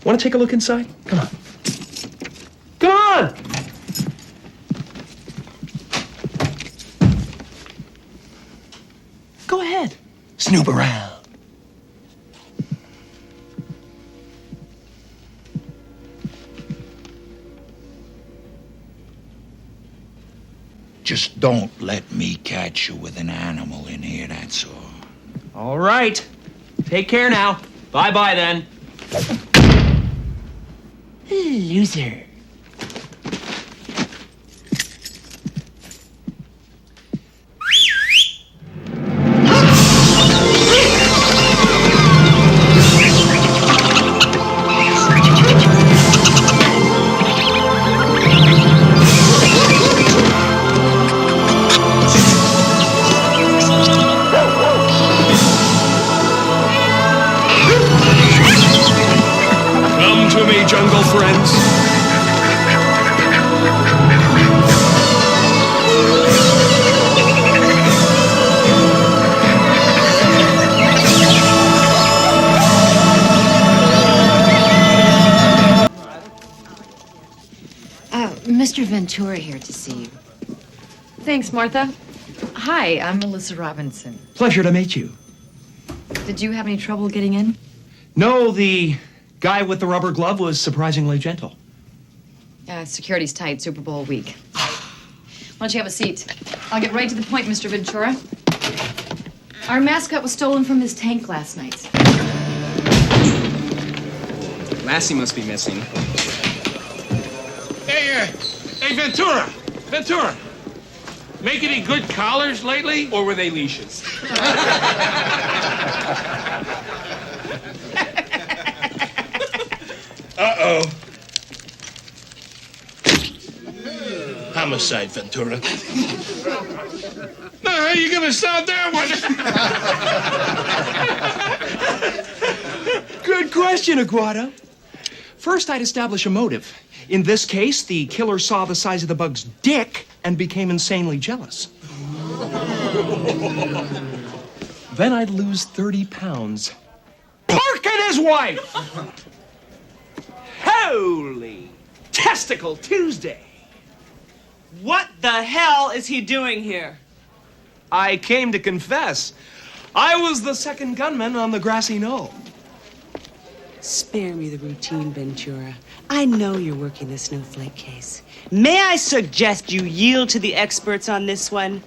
Want to take a look inside? Come on. Come on! Go ahead. Snoop around. Just don't let me catch you with an animal in here, that's all. All right. Take care now. Bye-bye then. Loser. Jungle friends. Mr. Ventura here to see you. Thanks, Martha. Hi, I'm Melissa Robinson. Pleasure to meet you. Did you have any trouble getting in? No, the guy with the rubber glove was surprisingly gentle. Security's tight, Super Bowl week. Why don't you have a seat? I'll get right to the point, Mr. Ventura. Our mascot was stolen from his tank last night. Lassie must be missing. Hey, Ventura! Ventura! Make any good collars lately? Or were they leashes? Uh-oh. Homicide, Ventura. Now, how you gonna solve that one? Good question, Aguado. First, I'd establish a motive. In this case, the killer saw the size of the bug's dick and became insanely jealous. Then I'd lose 30 pounds. Pork and his wife! Holy Testicle Tuesday! What the hell is he doing here? I came to confess. I was the second gunman on the grassy knoll. Spare me the routine, Ventura. I know you're working the snowflake case. May I suggest you yield to the experts on this one?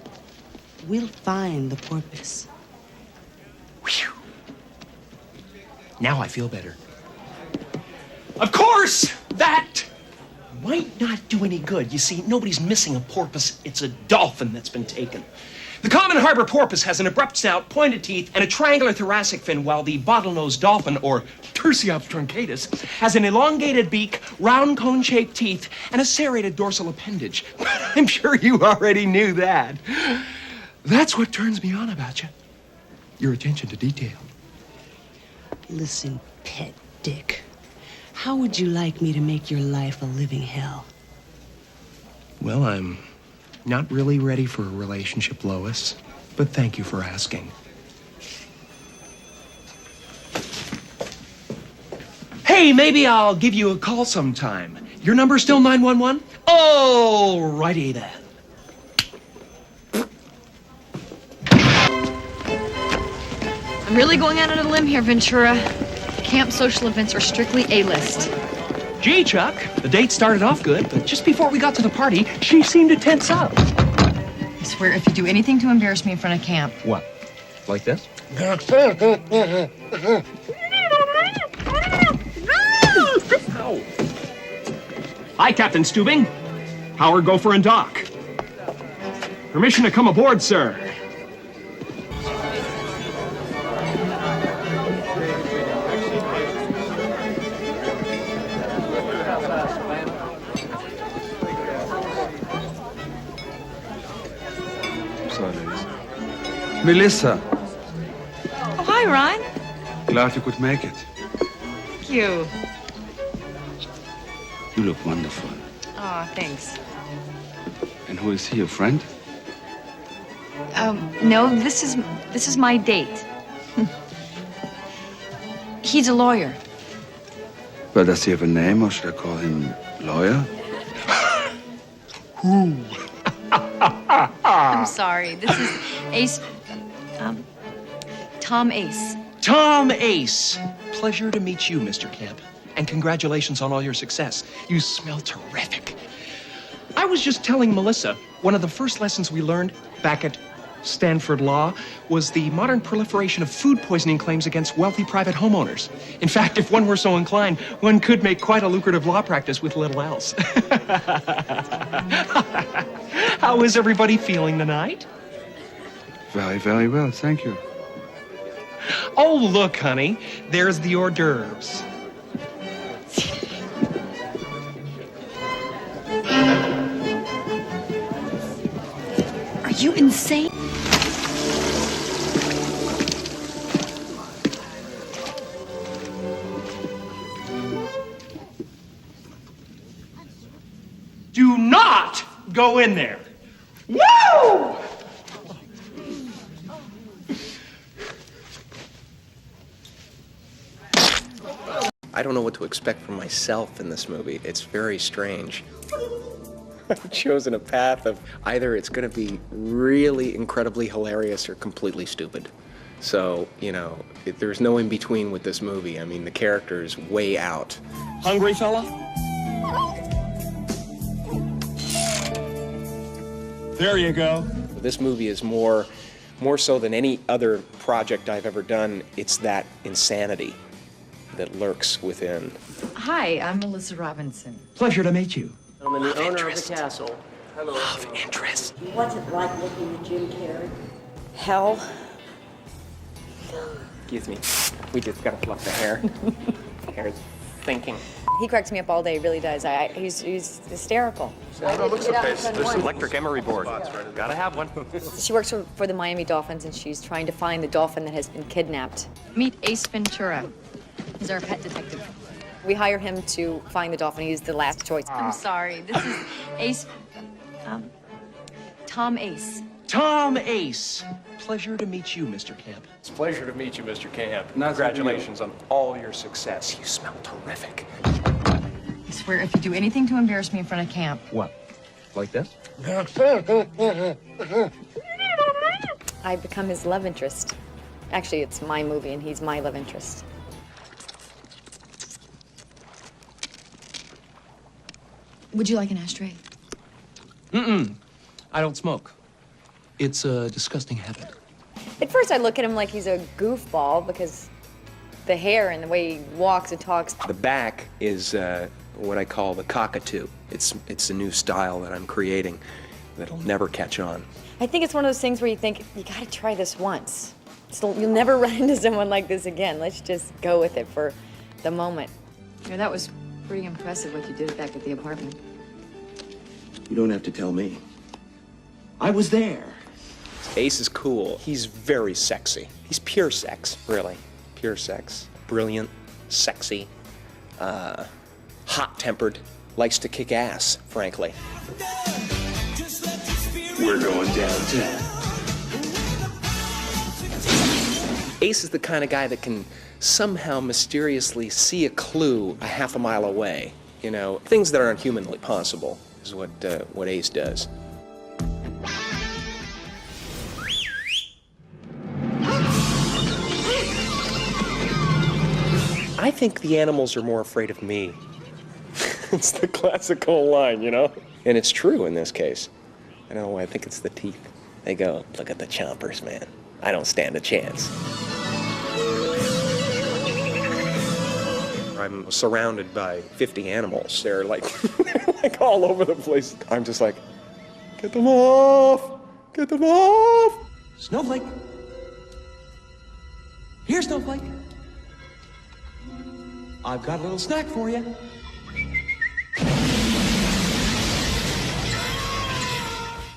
We'll find the porpoise. Whew. Now I feel better. Of course, that might not do any good. You see, nobody's missing a porpoise. It's a dolphin that's been taken. The common harbor porpoise has an abrupt snout, pointed teeth, and a triangular thoracic fin, while the bottlenose dolphin, or Tursiops truncatus, has an elongated beak, round cone-shaped teeth, and a serrated dorsal appendage. I'm sure you already knew that. That's what turns me on about you. Your attention to detail. Listen, pet dick. How would you like me to make your life a living hell? Well, I'm not really ready for a relationship, Lois, but thank you for asking. Hey, maybe I'll give you a call sometime. Your number's still 911? Oh, righty then. I'm really going out on a limb here, Ventura. Camp social events are strictly A-list. Gee, Chuck, the date started off good, but just before we got to the party, she seemed to tense up. I swear, if you do anything to embarrass me in front of camp... What? Like this? Ow. Hi, Captain Stubing. Howard, Gopher, and Doc. Permission to come aboard, sir. Melissa, Oh, hi, Ron. glad you could make it. Thank you. You look wonderful. Oh, thanks. And who is he, a friend? No, this is my date. He's a lawyer. Well, does he have a name, or should I call him Lawyer? I'm sorry. This is Ace. Tom Ace. Tom Ace. Pleasure to meet you, Mr. Camp. And congratulations on all your success. You smell terrific. I was just telling Melissa, one of the first lessons we learned back at Stanford Law was the modern proliferation of food poisoning claims against wealthy private homeowners. In fact, if one were so inclined, one could make quite a lucrative law practice with little else. How is everybody feeling tonight? Very, very well, thank you. Oh, look, honey, there's the hors d'oeuvres. Are you insane? Do not go in there. Woo! I don't know what to expect from myself in this movie. It's very strange. I've chosen a path of either it's going to be really incredibly hilarious or completely stupid. So, you know, there's no in between with this movie. I mean, the character's way out. Hungry, fella? There you go. This movie is more so than any other project I've ever done. It's that insanity that lurks within. Hi, I'm Melissa Robinson. Pleasure to meet you. I'm the owner of the castle. Hello. Love interest. What's it like working with Jim Carrey? Hell. Excuse me. We just gotta fluff the hair. Hair's thinking. He cracks me up all day, really does. He's hysterical. There's an electric emery board. Gotta have one. She works for the Miami Dolphins, and she's trying to find the dolphin that has been kidnapped. Meet Ace Ventura. He's our pet detective. We hire him to find the dolphin. He's the last choice. I'm sorry. This is Ace. Tom Ace. Tom Ace. Pleasure to meet you, Mr. Camp. It's a pleasure to meet you, Mr. Camp. Congratulations on all your success. You smell terrific. I swear, if you do anything to embarrass me in front of camp. What? Like this? I become his love interest. Actually, it's my movie, and he's my love interest. Would you like an ashtray? Mm-mm. I don't smoke. It's a disgusting habit. At first, I look at him like he's a goofball because the hair and the way he walks and talks. The back is what I call the cockatoo. It's a new style that I'm creating that'll never catch on. I think it's one of those things where you think, you gotta try this once. So you'll never run into someone like this again. Let's just go with it for the moment. Yeah, that was pretty impressive what you did back at the apartment. You don't have to tell me. I was there. Ace is cool. He's very sexy. He's pure sex, really. Pure sex. Brilliant, sexy, hot-tempered, likes to kick ass, frankly. We're going downtown. Ace is the kind of guy that can somehow mysteriously see a clue a half a mile away. You know, things that aren't humanly possible is what Ace does. I think the animals are more afraid of me. It's the classical line, you know? And it's true in this case. I don't know why I think it's the teeth. They go, look at the chompers, man. I don't stand a chance. I'm surrounded by 50 animals. They're like, like all over the place. I'm just like, get them off! Get them off! Snowflake. Here, Snowflake. I've got a little snack for you.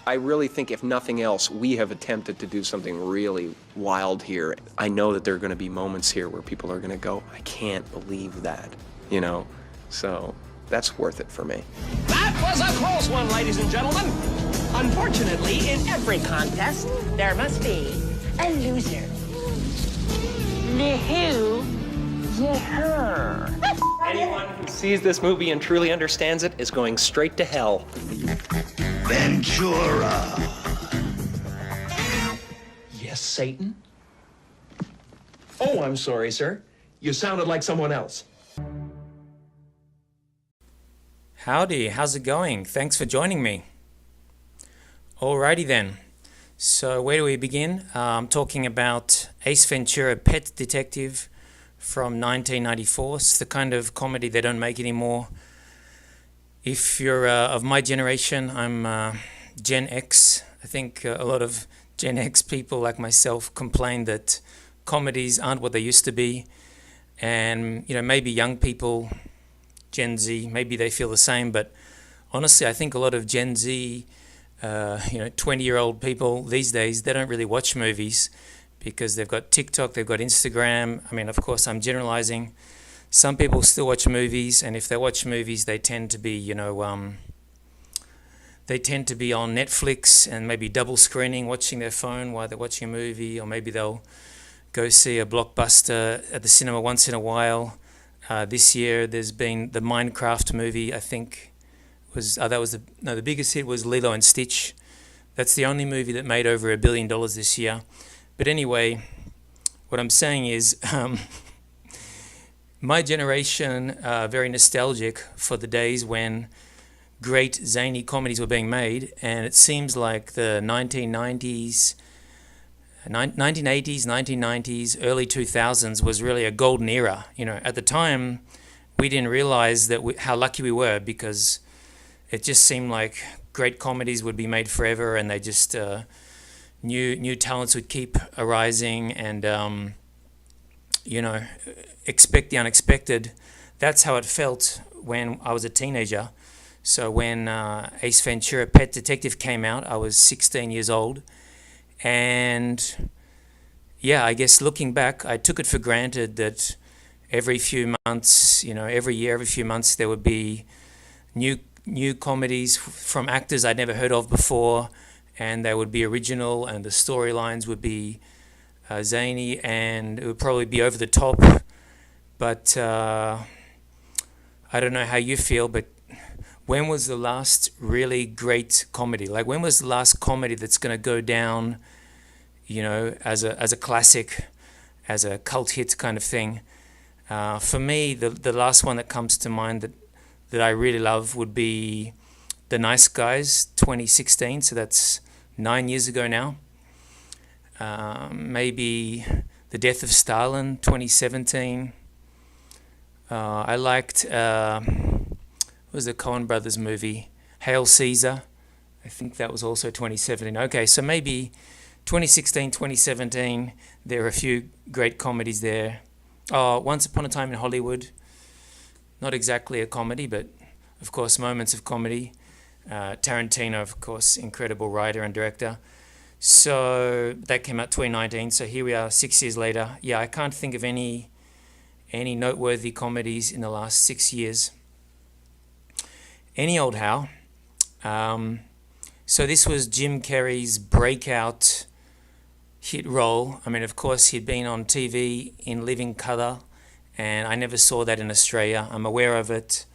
I really think, if nothing else, we have attempted to do something really wild here. I know that there are going to be moments here where people are going to go, I can't believe that, you know? So that's worth it for me. That was a close one, ladies and gentlemen. Unfortunately, in every contest, there must be a loser. The who? The her. Anyone sees this movie and truly understands it is going straight to hell. Ventura. Yes, Satan? Oh, I'm sorry, sir. You sounded like someone else. Howdy, how's it going? Thanks for joining me. Alrighty then. So where do we begin? I'm talking about Ace Ventura, Pet Detective from 1994. It's the kind of comedy they don't make anymore. If you're of my generation, I'm Gen X. I think a lot of Gen X people like myself complain that comedies aren't what they used to be. And, maybe young people, Gen Z, maybe they feel the same. But honestly, I think a lot of Gen Z, 20-year-old people these days, they don't really watch movies because they've got TikTok, they've got Instagram. I mean, of course, I'm generalizing. Some people still watch movies, and if they watch movies, they tend to be, they tend to be on Netflix and maybe double screening, watching their phone while they're watching a movie, or maybe they'll go see a blockbuster at the cinema once in a while. This year, there's been the Minecraft movie, I think, the biggest hit was Lilo and Stitch. That's the only movie that made over $1 billion this year. But anyway, what I'm saying is, my generation very nostalgic for the days when great zany comedies were being made, and it seems like the 1980s, 1990s, early 2000s was really a golden era. At the time, we didn't realize how lucky we were, because it just seemed like great comedies would be made forever, and they just new talents would keep arising, and expect the unexpected. That's how it felt when I was a teenager. So when Ace Ventura, Pet Detective came out, I was 16 years old. And yeah, I guess looking back, I took it for granted that every few months, every year, every few months, there would be new comedies from actors I'd never heard of before, and they would be original, and the storylines would be zany, and it would probably be over the top. But I don't know how you feel, but when was the last really great comedy? Like, when was the last comedy that's going to go down, as a classic, as a cult hit kind of thing? For me, the last one that comes to mind that I really love would be The Nice Guys, 2016. So that's 9 years ago now. Maybe The Death of Stalin, 2017. I liked, what was the Coen Brothers movie? Hail Caesar. I think that was also 2017. Okay, so maybe 2016, 2017, there are a few great comedies there. Once Upon a Time in Hollywood. Not exactly a comedy, but of course moments of comedy. Tarantino, of course, incredible writer and director. So that came out 2019. So here we are 6 years later. Yeah, I can't think of any noteworthy comedies in the last 6 years. Any old how. So this was Jim Carrey's breakout hit role. I mean, of course, he'd been on TV in living colour, and I never saw that in Australia. I'm aware of it.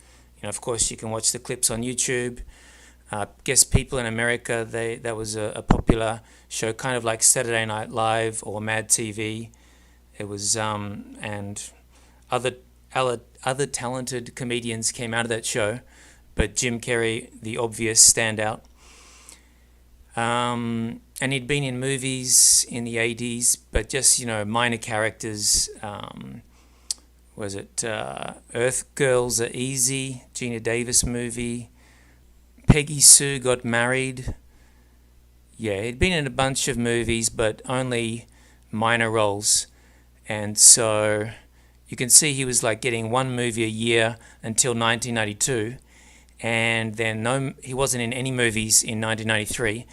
Of course, you can watch the clips on YouTube. Guess people in America, that was a popular show, kind of like Saturday Night Live or Mad TV. It was, and other talented comedians came out of that show, but Jim Carrey, the obvious standout. And he'd been in movies in the 80s, but just, minor characters. Was it Earth Girls Are Easy, Gina Davis movie. Peggy Sue Got Married. Yeah, he'd been in a bunch of movies, but only minor roles. And so you can see he was like getting one movie a year until 1992. And then he wasn't in any movies in 1993.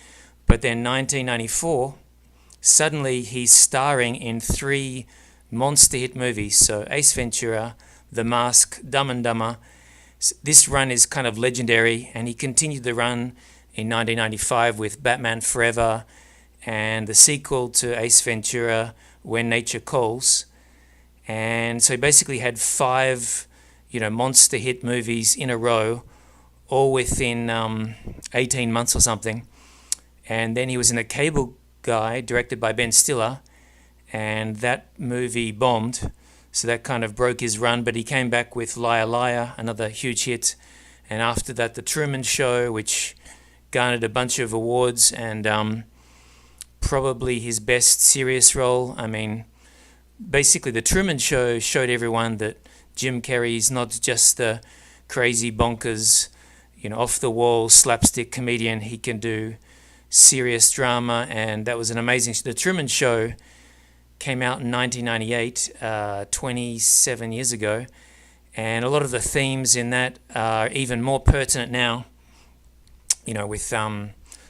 But then 1994, suddenly he's starring in 3 monster hit movies. So Ace Ventura, The Mask, Dumb and Dumber. This run is kind of legendary, and he continued the run in 1995 with Batman Forever and the sequel to Ace Ventura, When Nature Calls. And so he basically had 5 monster hit movies in a row, all within 18 months or something. And then he was in A Cable Guy, directed by Ben Stiller, and that movie bombed, so that kind of broke his run. But he came back with Liar Liar, another huge hit, and after that The Truman Show, which garnered a bunch of awards, and probably his best serious role. I mean, basically The Truman Show showed everyone that Jim Carrey's not just the crazy bonkers, off the wall slapstick comedian. He can do serious drama, and that was an amazing. The Truman Show came out in 1998, 27 years ago, and a lot of the themes in that are even more pertinent now, with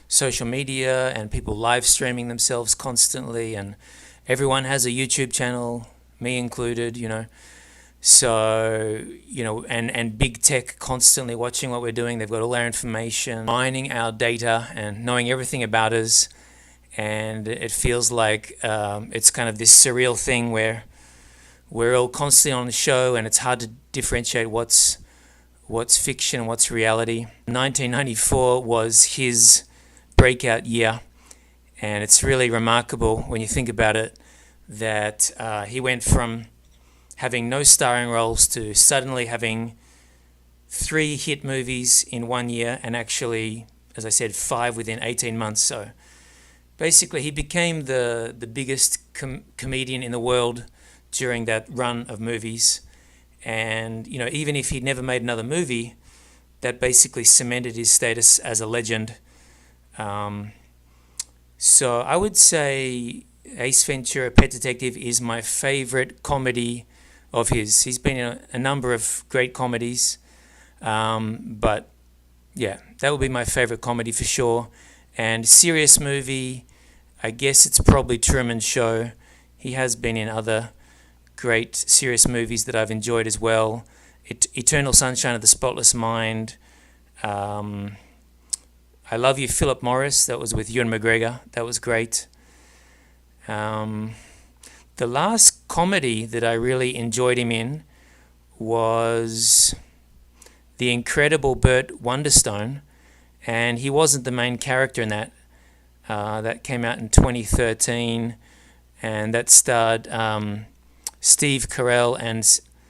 social media and people live streaming themselves constantly, and everyone has a YouTube channel, me included, So, and big tech constantly watching what we're doing. They've got all our information, mining our data and knowing everything about us. And it feels like it's kind of this surreal thing where we're all constantly on the show, and it's hard to differentiate what's fiction and what's reality. 1994 was his breakout year, and it's really remarkable when you think about it that he went from having no starring roles to suddenly having 3 hit movies in 1 year, and actually, as I said, 5 within 18 months. So basically he became the biggest comedian in the world during that run of movies. And even if he'd never made another movie, that basically cemented his status as a legend. So I would say Ace Ventura: Pet Detective is my favorite comedy of his. He's been in a number of great comedies, but yeah, that would be my favorite comedy for sure. And serious movie, I guess it's probably Truman Show. He has been in other great serious movies that I've enjoyed as well. Eternal Sunshine of the Spotless Mind. I Love You, Philip Morris. That was with Ewan McGregor. That was great. The last comedy that I really enjoyed him in was The Incredible Burt Wonderstone, and he wasn't the main character in that. That came out in 2013, and that starred Steve Carell and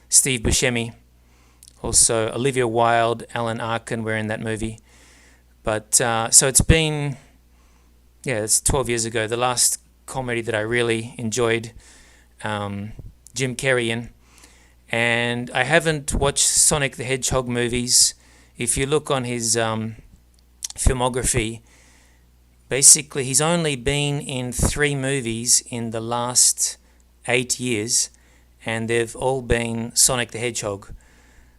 Steve Buscemi. Also, Olivia Wilde, Alan Arkin were in that movie. But so it's been, it's 12 years ago. The last comedy that I really enjoyed, Jim Carrey in. And I haven't watched Sonic the Hedgehog movies. If you look on his filmography, basically he's only been in 3 movies in the last 8 years, and they've all been Sonic the Hedgehog.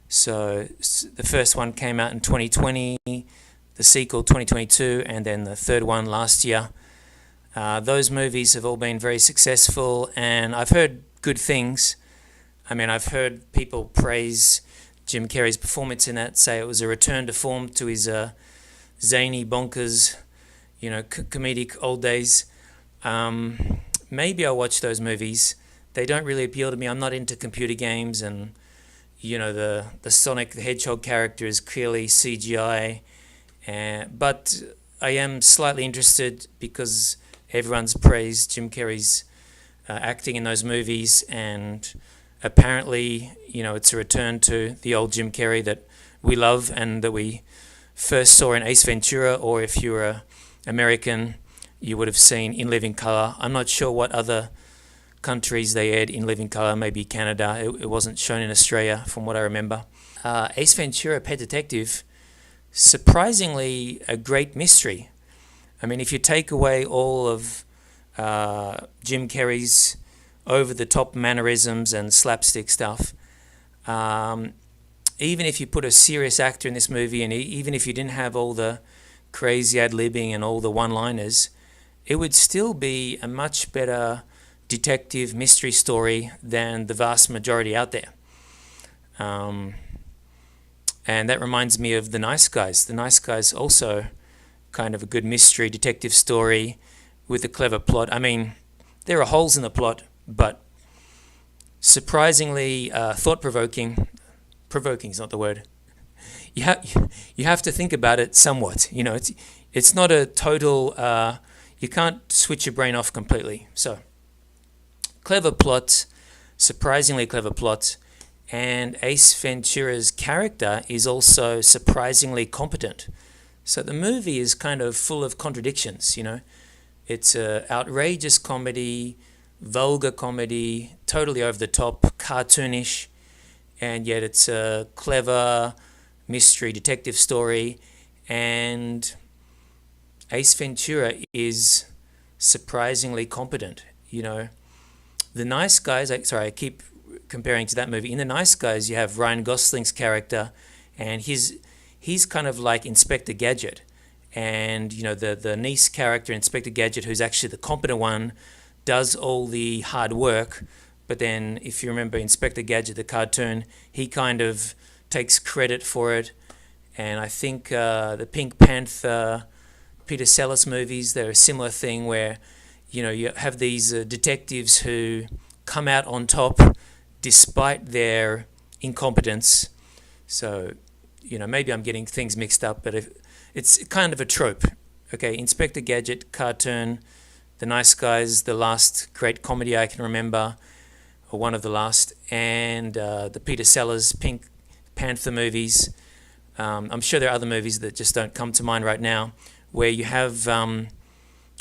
So the first one came out in 2020, the sequel 2022, and then the third one last year. Those movies have all been very successful, and I've heard good things. I mean, I've heard people praise Jim Carrey's performance in that, say it was a return to form to his zany, bonkers, comedic old days. Maybe I'll watch those movies. They don't really appeal to me. I'm not into computer games, and the Sonic the Hedgehog character is clearly CGI. But I am slightly interested because everyone's praised Jim Carrey's acting in those movies, and apparently, it's a return to the old Jim Carrey that we love and that we first saw in Ace Ventura, or if you were American, you would have seen In Living Color. I'm not sure what other countries they aired In Living Color, maybe Canada. It wasn't shown in Australia from what I remember. Ace Ventura: Pet Detective, surprisingly a great mystery. I mean, if you take away all of Jim Carrey's over-the-top mannerisms and slapstick stuff, even if you put a serious actor in this movie, and even if you didn't have all the crazy ad-libbing and all the one-liners, it would still be a much better detective mystery story than the vast majority out there. And that reminds me of The Nice Guys. The Nice Guys also kind of a good mystery detective story with a clever plot. I mean, there are holes in the plot, but surprisingly thought-provoking. provoking is not the word. You have to think about it somewhat. You know, it's not a total. You can't switch your brain off completely. So, clever plot, surprisingly clever plot, and Ace Ventura's character is also surprisingly competent. So the movie is kind of full of contradictions. You know, it's a outrageous comedy, vulgar comedy, totally over the top, cartoonish, and yet it's a clever mystery detective story. And Ace Ventura is surprisingly competent. You know, The Nice Guys. I keep comparing to that movie. In The Nice Guys, you have Ryan Gosling's character, and he's kind of like Inspector Gadget, and you know the niece character, Inspector Gadget, who's actually the competent one, does all the hard work. But then, if you remember Inspector Gadget, the cartoon, he kind of takes credit for it. And I think the Pink Panther, Peter Sellers movies, they're a similar thing where, you know, you have these detectives who come out on top despite their incompetence. So, you know, maybe I'm getting things mixed up, but it's kind of a trope. Okay, Inspector Gadget, cartoon, The Nice Guys, the last great comedy I can remember, or one of the last, and the Peter Sellers, Pink Panther movies. I'm sure there are other movies that just don't come to mind right now, where you have, and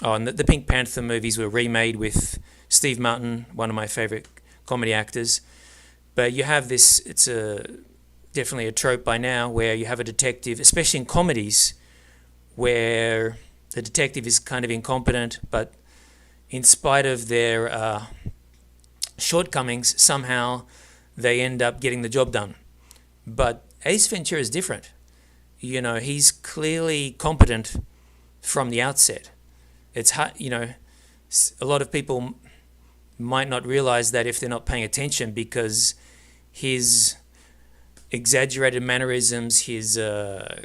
the Pink Panther movies were remade with Steve Martin, one of my favorite comedy actors. But you have this, it's definitely a trope by now, where you have a detective, especially in comedies, where the detective is kind of incompetent, but in spite of their shortcomings, somehow they end up getting the job done. But Ace Ventura is different. You know, he's clearly competent from the outset. It's hard, you know, a lot of people might not realize that if they're not paying attention, because his exaggerated mannerisms, his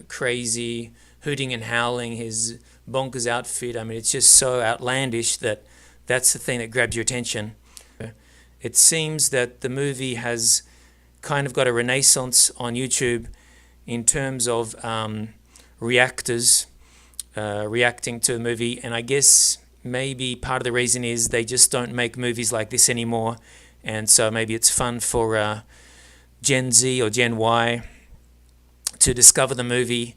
crazy hooting and howling, his bonkers outfit, I mean, it's just so outlandish that that's the thing that grabs your attention. It seems that the movie has kind of got a renaissance on YouTube in terms of reactors reacting to the movie, and I guess maybe part of the reason is they just don't make movies like this anymore, and so maybe it's fun for Gen Z or Gen Y to discover the movie.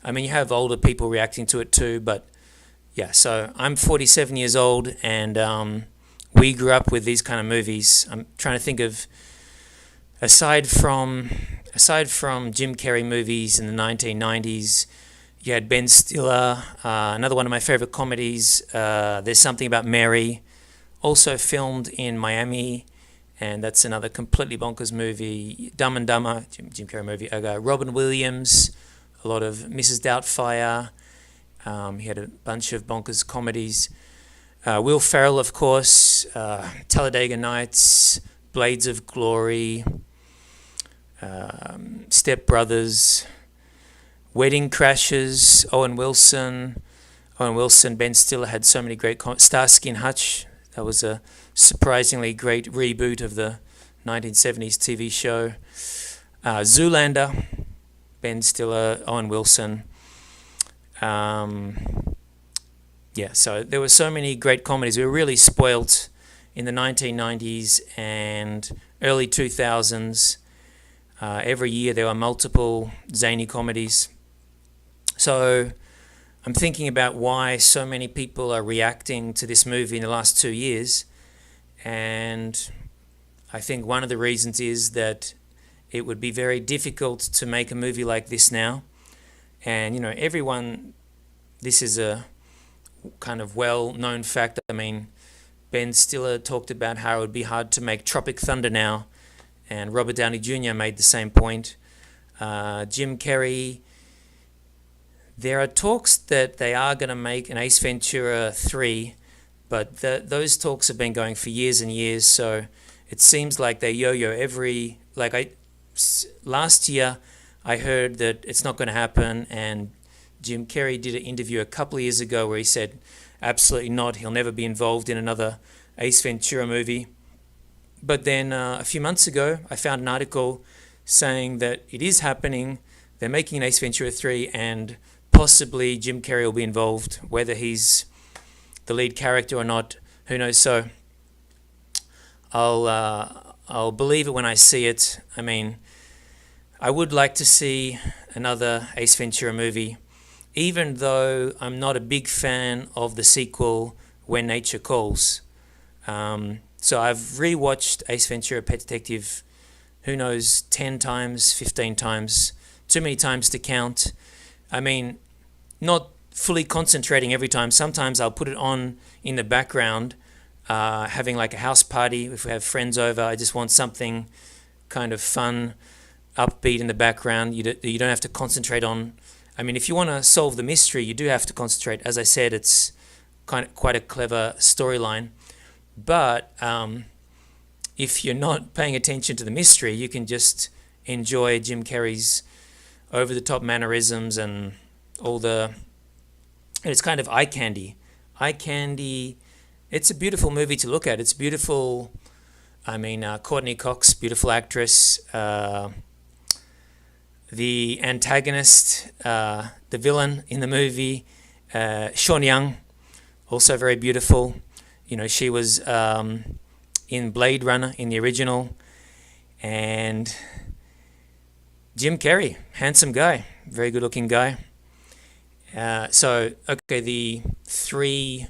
I mean, you have older people reacting to it too, but yeah, so I'm 47 years old, and we grew up with these kind of movies. I'm trying to think of, aside from Jim Carrey movies in the 1990s, you had Ben Stiller, another one of my favorite comedies, There's Something About Mary, also filmed in Miami, and that's another completely bonkers movie. Dumb and Dumber, Jim Carrey movie. Robin Williams, a lot of Mrs. Doubtfire. He had a bunch of bonkers comedies. Will Ferrell, of course, Talladega Nights, Blades of Glory, Step Brothers, Wedding Crashers, Owen Wilson, Ben Stiller had so many great Starsky and Hutch, that was a surprisingly great reboot of the 1970s TV show. Zoolander, Ben Stiller, Owen Wilson. Yeah, so there were so many great comedies. We were really spoilt in the 1990s and early 2000s. Every year there were multiple zany comedies. So I'm thinking about why so many people are reacting to this movie in the last 2 years. And I think one of the reasons is that it would be very difficult to make a movie like this now. And, you know, this is a kind of well-known fact. I mean, Ben Stiller talked about how it would be hard to make Tropic Thunder now, and Robert Downey Jr. made the same point. Jim Carrey, there are talks that they are going to make an Ace Ventura 3, but those talks have been going for years and years, so it seems like they yo-yo last year I heard that it's not going to happen, and Jim Carrey did an interview a couple of years ago where he said absolutely not, he'll never be involved in another Ace Ventura movie. But then a few months ago I found an article saying that it is happening. They're making an Ace Ventura 3, and possibly Jim Carrey will be involved. Whether he's the lead character or not, who knows? So I'll believe it when I see it. I mean, I would like to see another Ace Ventura movie, even though I'm not a big fan of the sequel, When Nature Calls. So I've rewatched Ace Ventura: Pet Detective, who knows, 10 times, 15 times, too many times to count. I mean, not fully concentrating every time. Sometimes I'll put it on in the background, having like a house party. If we have friends over, I just want something kind of fun, upbeat in the background. You don't have to concentrate on. I mean, if you want to solve the mystery, you do have to concentrate. As I said, it's quite a clever storyline. But if you're not paying attention to the mystery, you can just enjoy Jim Carrey's over-the-top mannerisms and all the... It's kind of eye candy. Eye candy. It's a beautiful movie to look at. It's beautiful. I mean, Courteney Cox, beautiful actress. The antagonist, the villain in the movie, Sean Young, also very beautiful. You know, she was in Blade Runner in the original. And Jim Carrey, handsome guy, very good-looking guy. The three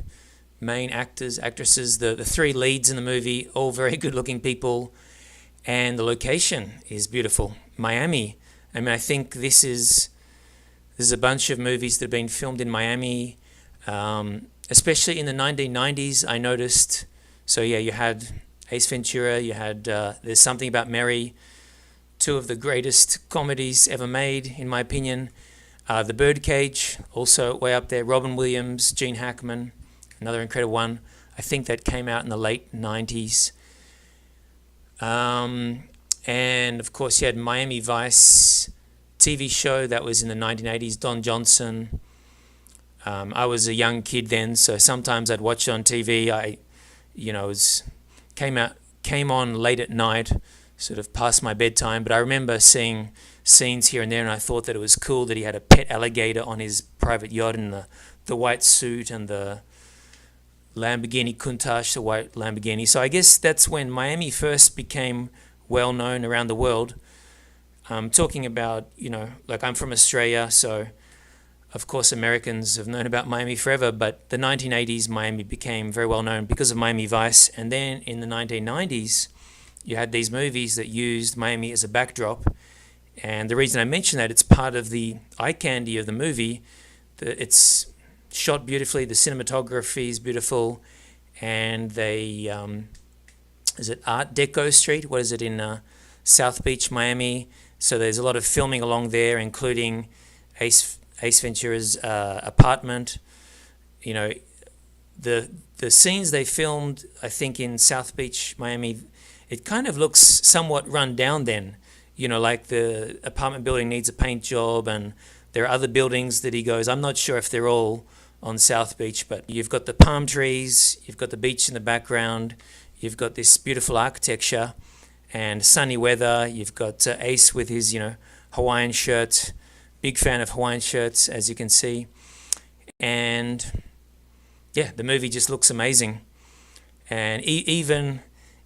main actresses, the three leads in the movie, all very good-looking people, and the location is beautiful. Miami. I mean, I think there's a bunch of movies that have been filmed in Miami, especially in the 1990s, I noticed. So yeah, you had Ace Ventura, you had There's Something About Mary, two of the greatest comedies ever made, in my opinion. The Birdcage, also way up there. Robin Williams, Gene Hackman, another incredible one. I think that came out in the late 90s. And of course, you had Miami Vice TV show that was in the 1980s, Don Johnson. I was a young kid then, so sometimes I'd watch it on TV. Came on late at night, sort of past my bedtime, but I remember seeing scenes here and there, and I thought that it was cool that he had a pet alligator on his private yacht in the white suit and the Lamborghini Countach, the white Lamborghini. So I guess that's when Miami first became well known around the world. Talking about, like I'm from Australia, so of course Americans have known about Miami forever, but the 1980s Miami became very well known because of Miami Vice. And then in the 1990s, you had these movies that used Miami as a backdrop. And the reason I mention that, it's part of the eye candy of the movie. It's shot beautifully, the cinematography is beautiful, and they, is it Art Deco Street? What is it in South Beach, Miami? So there's a lot of filming along there, including Ace Ventura's apartment. You know, the scenes they filmed, I think in South Beach, Miami, it kind of looks somewhat run down then. Like the apartment building needs a paint job, and there are other buildings that he goes, I'm not sure if they're all on South Beach, but you've got the palm trees, you've got the beach in the background, you've got this beautiful architecture and sunny weather. You've got Ace with his, Hawaiian shirt. Big fan of Hawaiian shirts, as you can see. And yeah, the movie just looks amazing. And even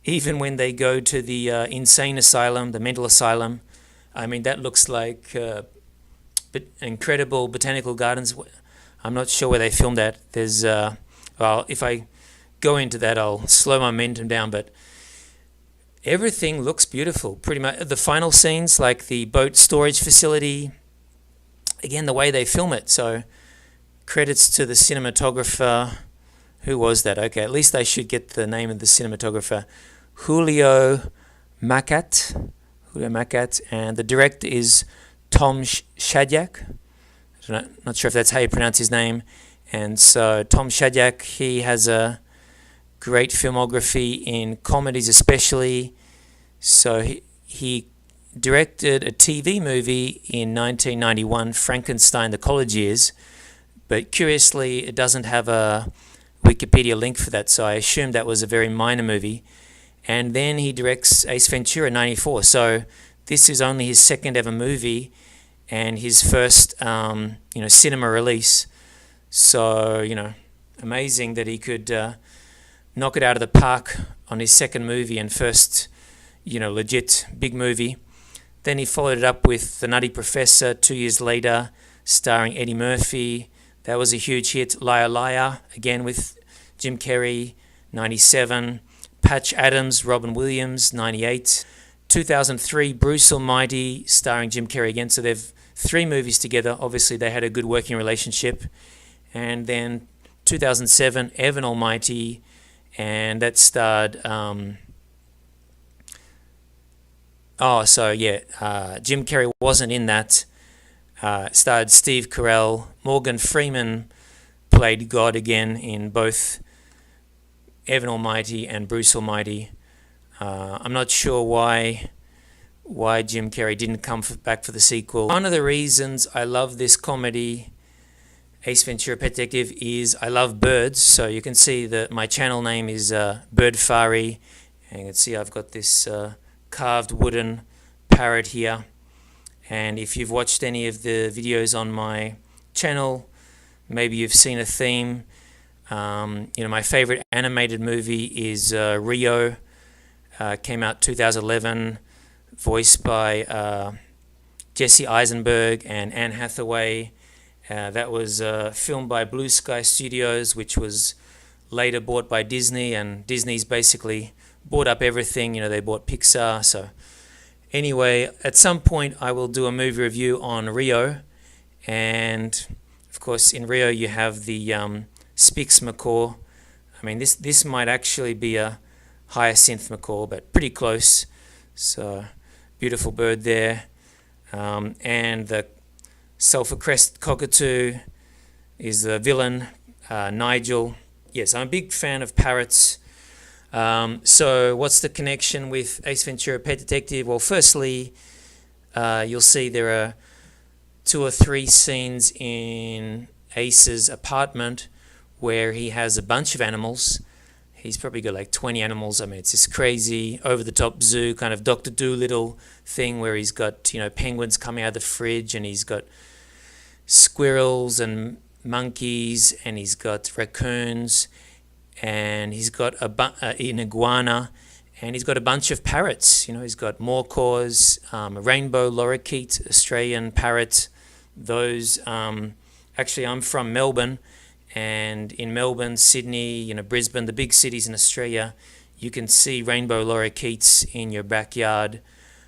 when they go to the insane asylum, the mental asylum, I mean, that looks like incredible botanical gardens. I'm not sure where they filmed that. There's, if I go into that, I'll slow my momentum down, but everything looks beautiful. Pretty much the final scenes, like the boat storage facility, again, the way they film it. So credits to the cinematographer. Who was that? Okay, at least I should get the name of the cinematographer. Julio Macat, and the director is Tom Shadyac. Not sure if that's how you pronounce his name. And so Tom Shadyac, he has a great filmography in comedies especially. So he directed a TV movie in 1991, Frankenstein, The College Years, but curiously it doesn't have a Wikipedia link for that, so I assumed that was a very minor movie. And then he directs Ace Ventura 94. So this is only his second ever movie and his first, cinema release. So, amazing that he could knock it out of the park on his second movie and first, legit big movie. Then he followed it up with The Nutty Professor 2 years later, starring Eddie Murphy. That was a huge hit. Liar Liar, again with Jim Carrey, 97. Patch Adams, Robin Williams, 98. 2003, Bruce Almighty, starring Jim Carrey again. So they've 3 movies together. Obviously, they had a good working relationship. And then 2007, Evan Almighty, and that starred... Jim Carrey wasn't in that. Starred Steve Carell. Morgan Freeman played God again in both Evan Almighty and Bruce Almighty. I'm not sure why Jim Carrey didn't come back for the sequel. One of the reasons I love this comedy, Ace Ventura Pet Detective, is I love birds. So you can see that my channel name is Bird Fari, and you can see I've got this carved wooden parrot here. And if you've watched any of the videos on my channel, maybe you've seen a theme. My favorite animated movie is Rio. Came out 2011, voiced by Jesse Eisenberg and Anne Hathaway. That was filmed by Blue Sky Studios, which was later bought by Disney, and Disney's basically bought up everything. They bought Pixar. So anyway, at some point I will do a movie review on Rio, and of course in Rio you have the Spix macaw. I mean, this might actually be a hyacinth macaw, but pretty close. So beautiful bird there. And the sulfur crest cockatoo is the villain, Nigel. Yes, I'm a big fan of parrots. So what's the connection with Ace Ventura Pet Detective? Well, firstly, you'll see there are 2 or 3 scenes in Ace's apartment where he has a bunch of animals. He's probably got like 20 animals. I mean, it's this crazy, over-the-top zoo kind of Dr. Dolittle thing where he's got, penguins coming out of the fridge, and he's got squirrels and monkeys, and he's got raccoons, and he's got an iguana, and he's got a bunch of parrots. He's got macaws, a rainbow lorikeet, Australian parrot. Those, actually, I'm from Melbourne, and in Melbourne, Sydney, Brisbane, the big cities in Australia, you can see rainbow lorikeets in your backyard.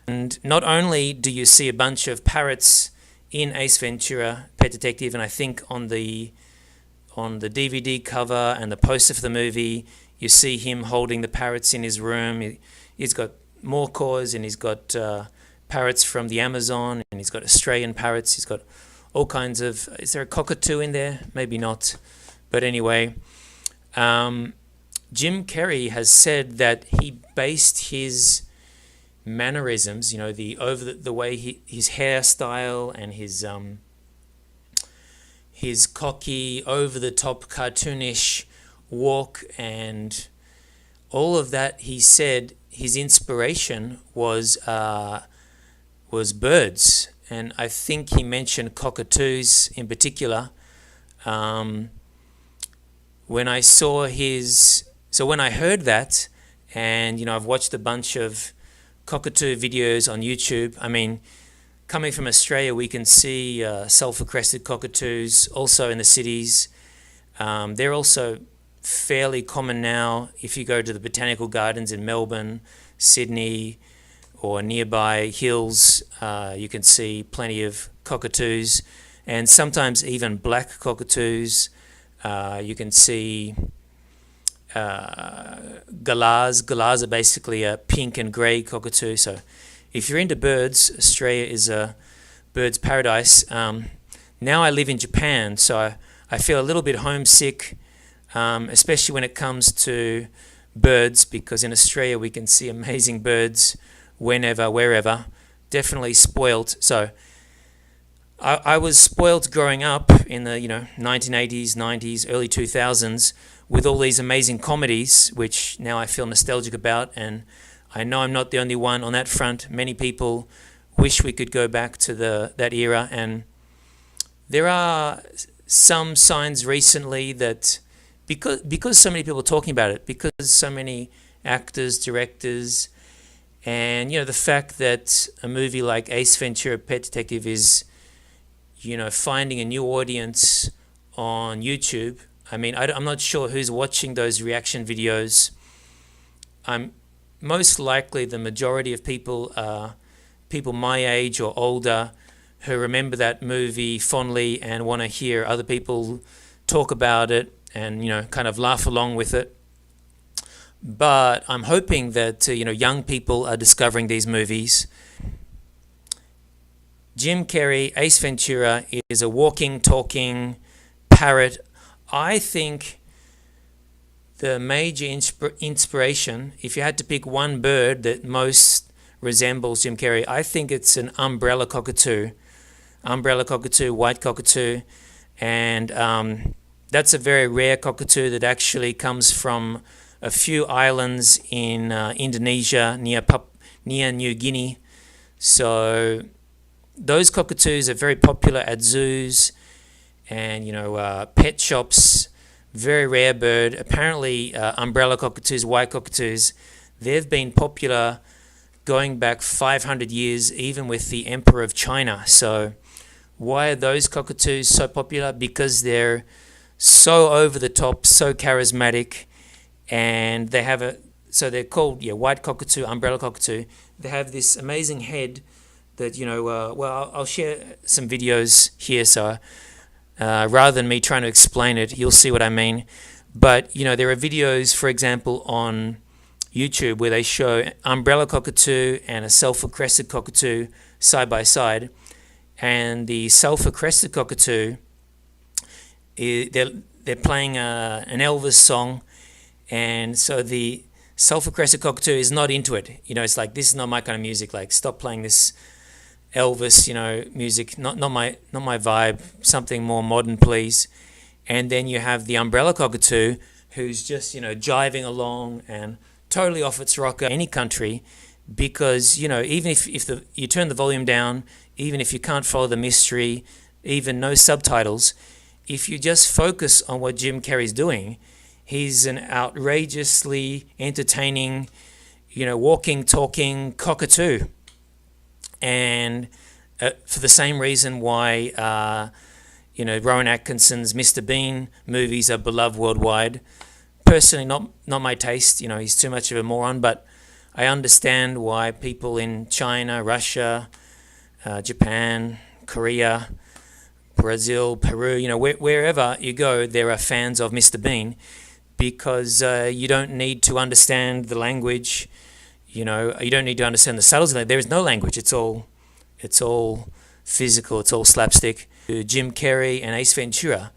And not only do you see a bunch of parrots in Ace Ventura Pet Detective, and I think on the DVD cover and the poster for the movie, you see him holding the parrots in his room. He's got macaws, and he's got parrots from the Amazon, and he's got Australian parrots. He's got all kinds of... Is there a cockatoo in there? Maybe not. But anyway, Jim Carrey has said that he based his mannerisms, the way his hairstyle and his cocky, over-the-top, cartoonish walk and all of that, he said his inspiration was birds. And I think he mentioned cockatoos in particular. When I heard that, and I've watched a bunch of cockatoo videos on YouTube. I mean, coming from Australia, we can see sulfur-crested cockatoos also in the cities. They're also fairly common now. If you go to the botanical gardens in Melbourne, Sydney, or nearby hills, you can see plenty of cockatoos, and sometimes even black cockatoos. You can see galahs. Galahs are basically a pink and grey cockatoo. So if you're into birds, Australia is a bird's paradise. Now I live in Japan, so I feel a little bit homesick, especially when it comes to birds, because in Australia we can see amazing birds whenever, wherever. Definitely spoilt. So I was spoilt growing up in the 1980s, 90s, early 2000s with all these amazing comedies, which now I feel nostalgic about, and I know I'm not the only one on that front. Many people wish we could go back to that era, and there are some signs recently that because so many people are talking about it, because so many actors, directors, and the fact that a movie like Ace Ventura: Pet Detective is finding a new audience on YouTube. I mean, I'm not sure who's watching those reaction videos. Most likely the majority of people are people my age or older who remember that movie fondly and want to hear other people talk about it and kind of laugh along with it. But I'm hoping that young people are discovering these movies. Jim Carrey, Ace Ventura, is a walking, talking parrot. I think the major inspiration, if you had to pick one bird that most resembles Jim Carrey, I think it's an umbrella cockatoo. White cockatoo. And that's a very rare cockatoo that actually comes from a few islands in Indonesia near New Guinea. So those cockatoos are very popular at zoos and pet shops. Very rare bird. Apparently umbrella cockatoos, white cockatoos, they've been popular going back 500 years, even with the Emperor of China. So why are those cockatoos so popular? Because they're so over the top, so charismatic, and they have so they're called white cockatoo, umbrella cockatoo. They have this amazing head that I'll share some videos here, so rather than me trying to explain it, you'll see what I mean. But there are videos, for example, on YouTube where they show umbrella cockatoo and a sulfur-crested cockatoo side by side, and the sulfur-crested cockatoo, they're playing an Elvis song, and so the sulfur-crested cockatoo is not into it. It's like, this is not my kind of music. Like, stop playing this Elvis, music. Not my vibe. Something more modern, please. And then you have the umbrella cockatoo, who's just jiving along and totally off its rocker. Any country, because even if you turn the volume down, even if you can't follow the mystery, even no subtitles, if you just focus on what Jim Carrey's doing, he's an outrageously entertaining, walking, talking cockatoo. And for the same reason why, Rowan Atkinson's Mr. Bean movies are beloved worldwide. Personally, not my taste. He's too much of a moron. But I understand why people in China, Russia, Japan, Korea, Brazil, Peru, wherever you go, there are fans of Mr. Bean, because you don't need to understand the language. You don't need to understand the subtleties. There is no language. It's all physical. It's all slapstick. Jim Carrey and Ace Ventura,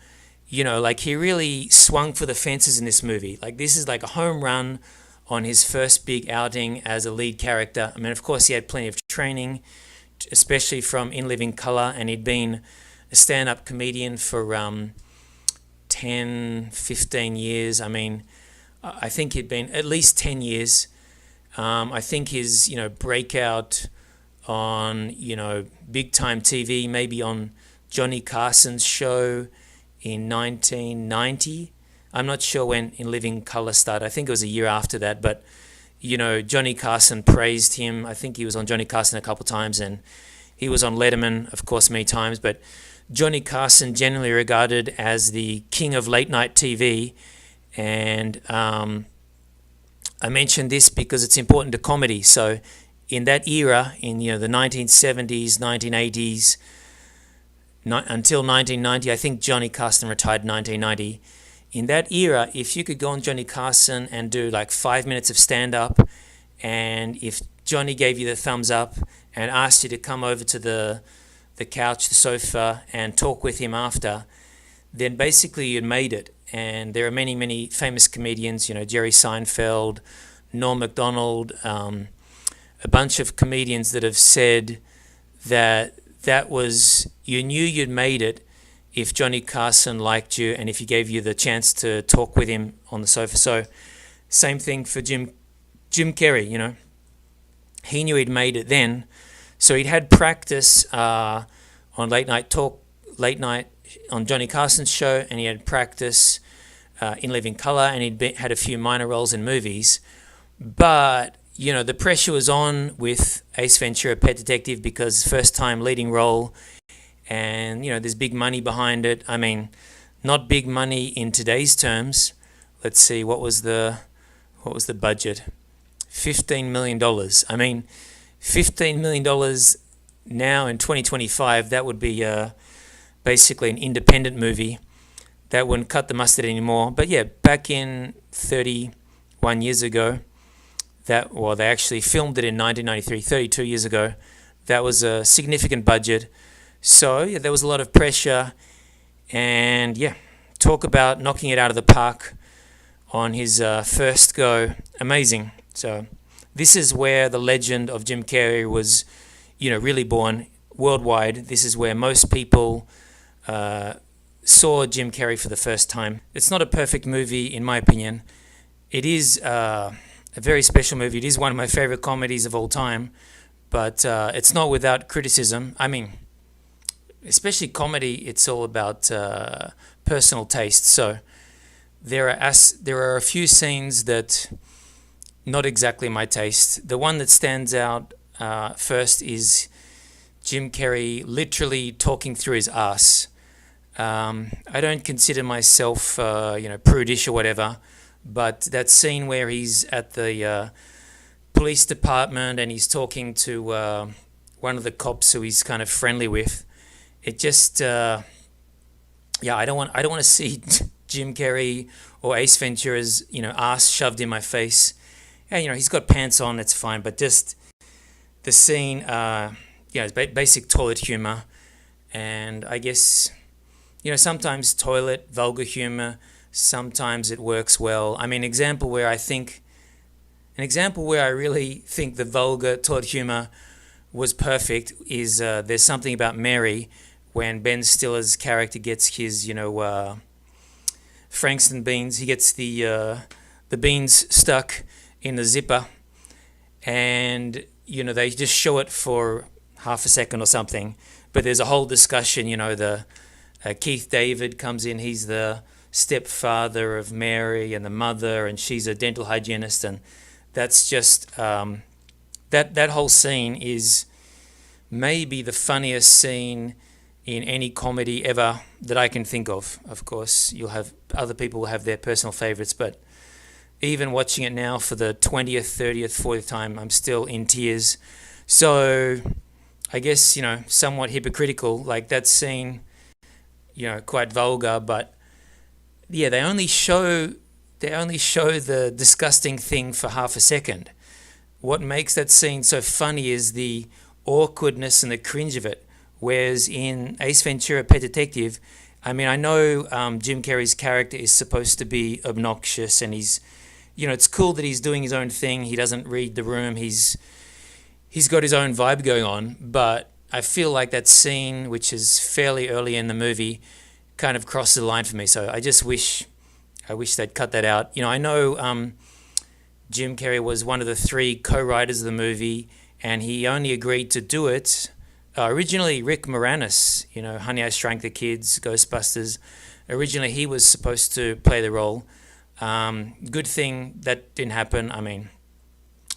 he really swung for the fences in this movie. Like, this is like a home run on his first big outing as a lead character. I mean, of course, he had plenty of training, especially from In Living Color, and he'd been a stand-up comedian for 10, 15 years. I mean, I think he'd been at least 10 years. I think his, breakout on, big time TV, maybe on Johnny Carson's show in 1990. I'm not sure when In Living Color started. I think it was a year after that. But, Johnny Carson praised him. I think he was on Johnny Carson a couple of times, and he was on Letterman, of course, many times. But Johnny Carson, generally regarded as the king of late night TV, and I mention this because it's important to comedy. So in that era, in the 1970s, 1980s, until 1990, I think Johnny Carson retired in 1990. In that era, if you could go on Johnny Carson and do like 5 minutes of stand-up, and if Johnny gave you the thumbs up and asked you to come over to the couch, the sofa, and talk with him after, then basically you'd made it. And there are many, many famous comedians, Jerry Seinfeld, Norm Macdonald, a bunch of comedians that have said that was, you knew you'd made it if Johnny Carson liked you and if he gave you the chance to talk with him on the sofa. So same thing for Jim Carrey, he knew he'd made it then. So he'd had practice on late night on Johnny Carson's show, and he had practice in Living Color, and had a few minor roles in movies. But, you know, the pressure was on with Ace Ventura, Pet Detective, because first time leading role, and, you know, there's big money behind it. I mean, not big money in today's terms. Let's see, what was the budget? $15 million. I mean, $15 million now in 2025, that would be basically an independent movie. That wouldn't cut the mustard anymore. But yeah, back in 31 years ago, they actually filmed it in 1993, 32 years ago. That was a significant budget. So yeah, there was a lot of pressure. And yeah, talk about knocking it out of the park on his first go. Amazing. So this is where the legend of Jim Carrey was, you know, really born worldwide. This is where most people saw Jim Carrey for the first time. It's not a perfect movie, in my opinion. It is a very special movie. It is one of my favorite comedies of all time, but it's not without criticism. I mean, especially comedy, it's all about personal taste. So there are a few scenes that not exactly my taste. The one that stands out first is Jim Carrey literally talking through his ass. I don't consider myself, prudish or whatever, but that scene where he's at the police department and he's talking to one of the cops who he's kind of friendly with, it just, I don't want to see Jim Carrey or Ace Ventura's, ass shoved in my face. And, he's got pants on, it's fine, but just the scene, it's basic toilet humor, and I guess, sometimes toilet, vulgar humor, sometimes it works well. I mean, an example where I really think the vulgar toilet humor was perfect is There's Something About Mary, when Ben Stiller's character gets his, Frankston beans. He gets the beans stuck in the zipper, and, they just show it for half a second or something, but there's a whole discussion, Keith David comes in, he's the stepfather of Mary and the mother, and she's a dental hygienist, and that's just that whole scene is maybe the funniest scene in any comedy ever that I can think of. Of course, you'll have other people will have their personal favorites, but even watching it now for the 20th, 30th, 40th time, I'm still in tears. So I guess, somewhat hypocritical, like that scene, quite vulgar, but yeah, they only show the disgusting thing for half a second. What makes that scene so funny is the awkwardness and the cringe of it. Whereas in Ace Ventura, Pet Detective, I mean, I know Jim Carrey's character is supposed to be obnoxious, and he's, it's cool that he's doing his own thing. He doesn't read the room. He's got his own vibe going on, but I feel like that scene, which is fairly early in the movie, kind of crosses the line for me. So I wish they'd cut that out. I know Jim Carrey was one of the 3 co-writers of the movie, and he only agreed to do it. Originally, Rick Moranis, Honey, I Shrunk the Kids, Ghostbusters. Originally, he was supposed to play the role. Good thing that didn't happen. I mean,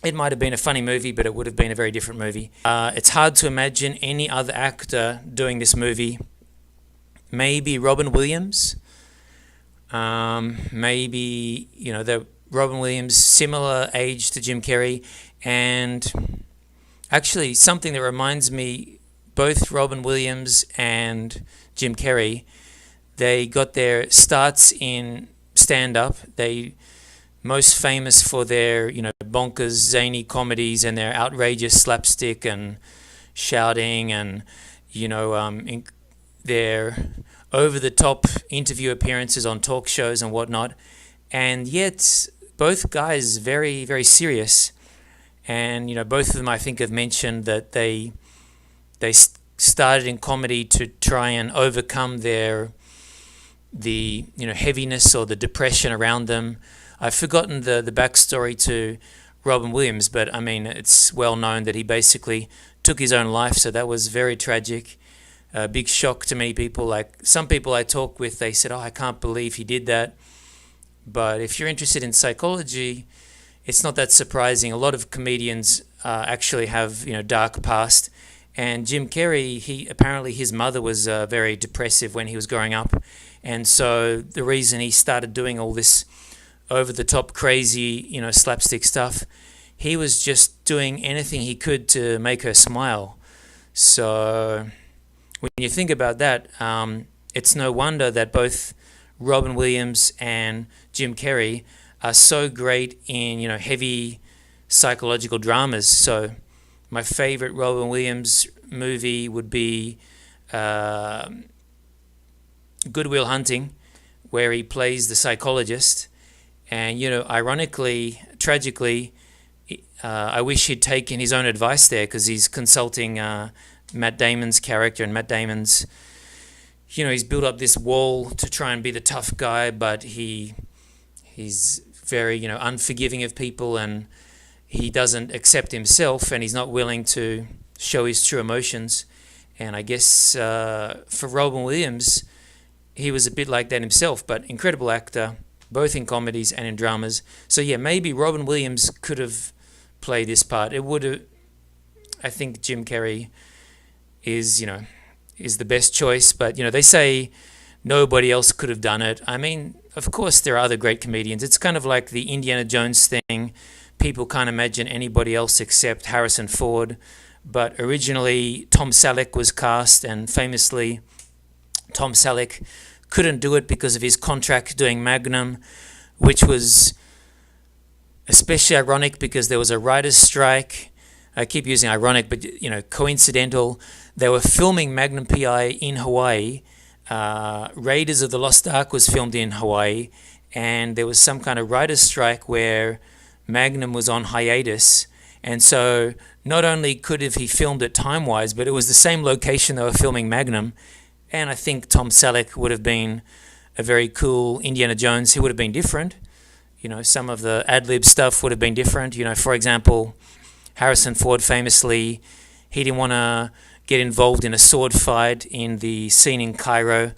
it might have been a funny movie, but it would have been a very different movie. It's hard to imagine any other actor doing this movie. Maybe Robin Williams. Maybe, the Robin Williams, similar age to Jim Carrey. And actually, something that reminds me, both Robin Williams and Jim Carrey, they got their starts in stand-up. They most famous for their, bonkers, zany comedies and their outrageous slapstick and shouting and, their over-the-top interview appearances on talk shows and whatnot. And yet, both guys very, very serious. And, both of them, I think, have mentioned that they started in comedy to try and overcome the heaviness or the depression around them. I've forgotten the backstory to Robin Williams, but I mean, it's well known that he basically took his own life, so that was very tragic. A big shock to many people. Like some people I talk with, they said, "Oh, I can't believe he did that." But if you're interested in psychology, it's not that surprising. A lot of comedians actually have, dark past. And Jim Carrey, apparently his mother was very depressive when he was growing up, and so the reason he started doing all this over-the-top, crazy, slapstick stuff, he was just doing anything he could to make her smile. So when you think about that, it's no wonder that both Robin Williams and Jim Carrey are so great in, heavy psychological dramas. So my favorite Robin Williams movie would be Good Will Hunting, where he plays the psychologist. And, ironically, tragically, I wish he'd taken his own advice there, because he's consulting Matt Damon's character, and Matt Damon's, he's built up this wall to try and be the tough guy, but he's very, unforgiving of people, and he doesn't accept himself, and he's not willing to show his true emotions. And I guess for Robin Williams, he was a bit like that himself, but incredible actor, both in comedies and in dramas. So yeah, maybe Robin Williams could have played this part. It would have. I think Jim Carrey is the best choice, but they say nobody else could have done it. I mean, of course there are other great comedians. It's kind of like the Indiana Jones thing. People can't imagine anybody else except Harrison Ford. But originally Tom Selleck was cast, and famously Tom Selleck couldn't do it because of his contract doing Magnum, which was especially ironic because there was a writer's strike. I keep using ironic, but coincidental. They were filming Magnum PI in Hawaii. Raiders of the Lost Ark was filmed in Hawaii, and there was some kind of writer's strike where Magnum was on hiatus. And so not only could have he filmed it time-wise, but it was the same location they were filming Magnum. And I think Tom Selleck would have been a very cool Indiana Jones. He would have been different. Some of the ad-lib stuff would have been different. For example, Harrison Ford famously, he didn't want to get involved in a sword fight in the scene in Cairo.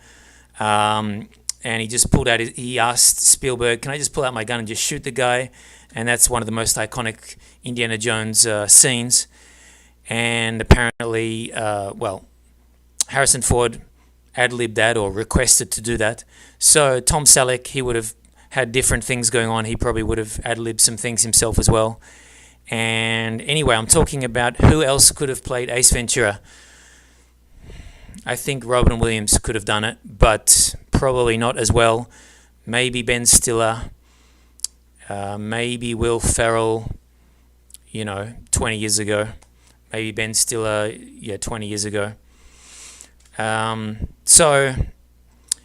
And he just he asked Spielberg, "Can I just pull out my gun and just shoot the guy?" And that's one of the most iconic Indiana Jones scenes. And apparently, Harrison Ford ad-libbed that or requested to do that. So Tom Selleck, he would have had different things going on. He probably would have ad-libbed some things himself as well. And anyway, I'm talking about who else could have played Ace Ventura. I think Robin Williams could have done it, but probably not as well. Maybe Ben Stiller, maybe Will Ferrell, 20 years ago. Maybe Ben Stiller, 20 years ago. So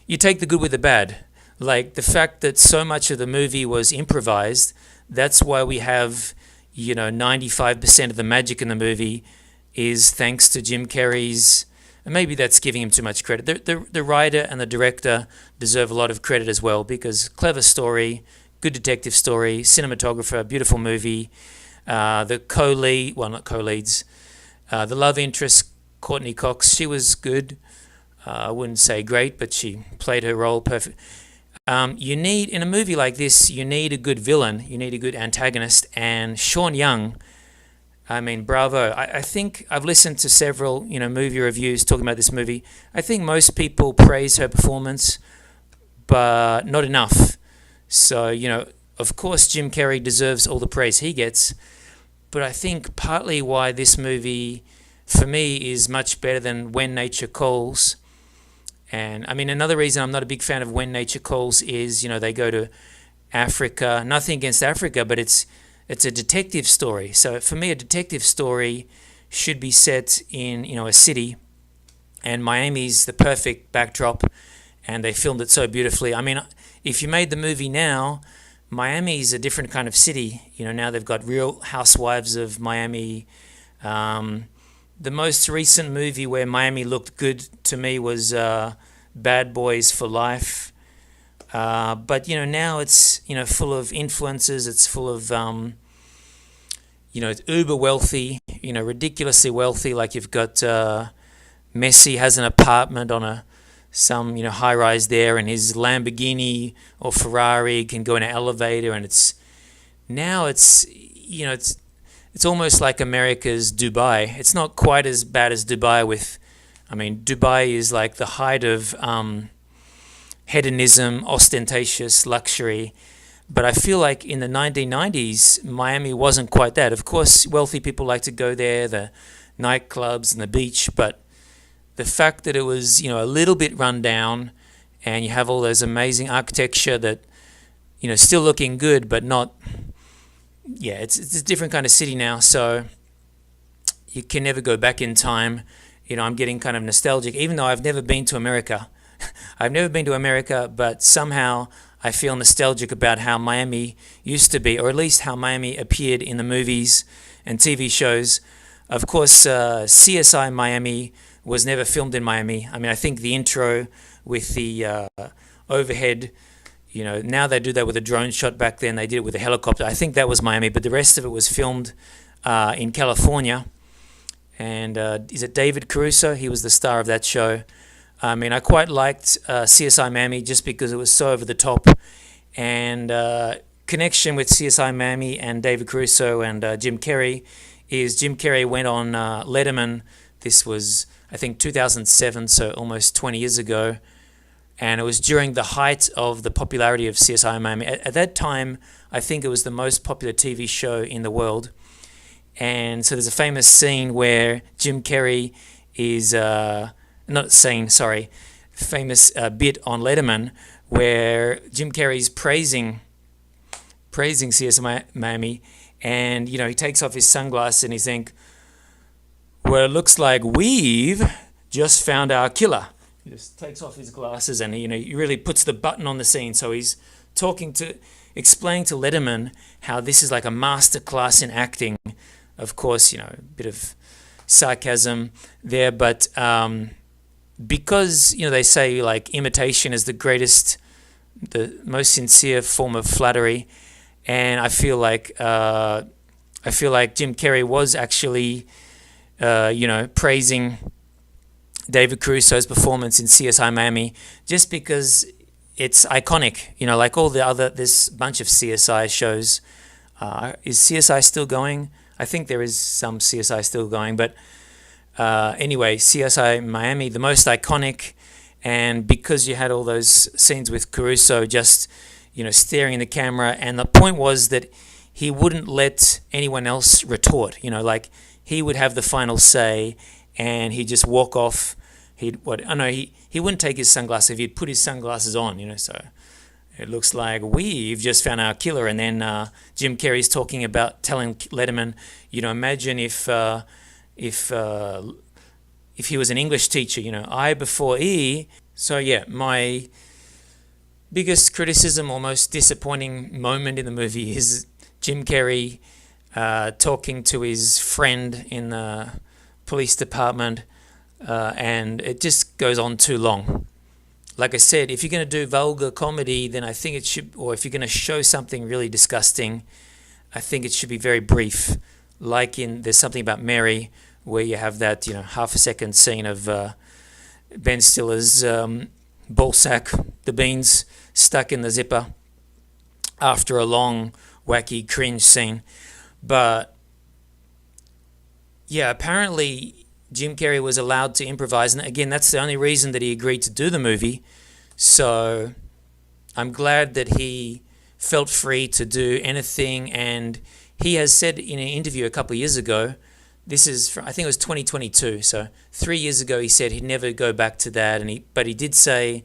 you take the good with the bad. Like the fact that so much of the movie was improvised, that's why we have, 95% of the magic in the movie is thanks to Jim Carrey's, and maybe that's giving him too much credit. The writer and the director deserve a lot of credit as well, because clever story, good detective story, cinematographer, beautiful movie, the the love interest, Courteney Cox, she was good. I wouldn't say great, but she played her role perfect. In a movie like this, you need a good villain, you need a good antagonist, and Sean Young, I mean, bravo. I think I've listened to several, movie reviews talking about this movie. I think most people praise her performance, but not enough. So, of course, Jim Carrey deserves all the praise he gets, but I think partly why this movie, for me, is much better than When Nature Calls. And I mean, another reason I'm not a big fan of When Nature Calls is, they go to Africa. Nothing against Africa, but it's a detective story. So for me, a detective story should be set in, a city. And Miami's the perfect backdrop, and they filmed it so beautifully. I mean, if you made the movie now, Miami's a different kind of city. Now they've got Real Housewives of Miami. The most recent movie where Miami looked good to me was Bad Boys for Life. But, now it's, full of influences. It's full of it's uber wealthy, ridiculously wealthy. Like you've got Messi has an apartment on some high rise there, and his Lamborghini or Ferrari can go in an elevator, and it's almost like America's Dubai. It's not quite as bad as Dubai Dubai is like the height of hedonism, ostentatious luxury. But I feel like in the 1990s, Miami wasn't quite that. Of course, wealthy people like to go there, the nightclubs and the beach, but the fact that it was, a little bit run down, and you have all those amazing architecture that, still looking good, but not, it's a different kind of city now, so you can never go back in time. I'm getting kind of nostalgic, even though I've never been to America. I've never been to America, but somehow I feel nostalgic about how Miami used to be, or at least how Miami appeared in the movies and TV shows. Of course, CSI Miami was never filmed in Miami. I think the intro with the overhead, now they do that with a drone shot. Back then they did it with a helicopter. I think that was Miami, but the rest of it was filmed in California. And is it David Caruso? He was the star of that show. I quite liked CSI Miami just because it was so over the top. And connection with CSI Miami and David Caruso and Jim Carrey is Jim Carrey went on Letterman. This was, I think, 2007, so almost 20 years ago. And it was during the height of the popularity of CSI Miami. At that time, I think it was the most popular TV show in the world. And so there's a famous scene where Jim Carrey is... famous bit on Letterman where Jim Carrey's praising CSI Miami, and he takes off his sunglasses and he's think, well, it looks like we've just found our killer. He just takes off his glasses and he really puts the button on the scene. So he's explaining to Letterman how this is like a master class in acting. Of course, a bit of sarcasm there, but because they say like imitation is the most sincere form of flattery, and I feel like Jim Carrey was actually praising David Caruso's performance in CSI Miami just because it's iconic. Like all the other, this bunch of CSI shows. Is CSI still going? I think there is some CSI still going, but. Anyway, CSI Miami, the most iconic, and because you had all those scenes with Caruso just, staring in the camera, and the point was that he wouldn't let anyone else retort, like he would have the final say, and he'd just walk off. He wouldn't take his sunglasses. He'd put his sunglasses on, so it looks like we've just found our killer, and then Jim Carrey's telling Letterman, imagine if he was an English teacher, I before E. So yeah, my biggest criticism or most disappointing moment in the movie is Jim Carrey talking to his friend in the police department, and it just goes on too long. Like I said, if you're going to do vulgar comedy, then I think it should, or if you're going to show something really disgusting, I think it should be very brief. Like there's something about Mary, where you have that, half a second scene of Ben Stiller's ball sack, the beans stuck in the zipper after a long, wacky, cringe scene. But, yeah, apparently Jim Carrey was allowed to improvise. And again, that's the only reason that he agreed to do the movie. So I'm glad that he felt free to do anything. And he has said in an interview a couple of years ago, I think it was 2022. So 3 years ago, he said he'd never go back to that. But he did say,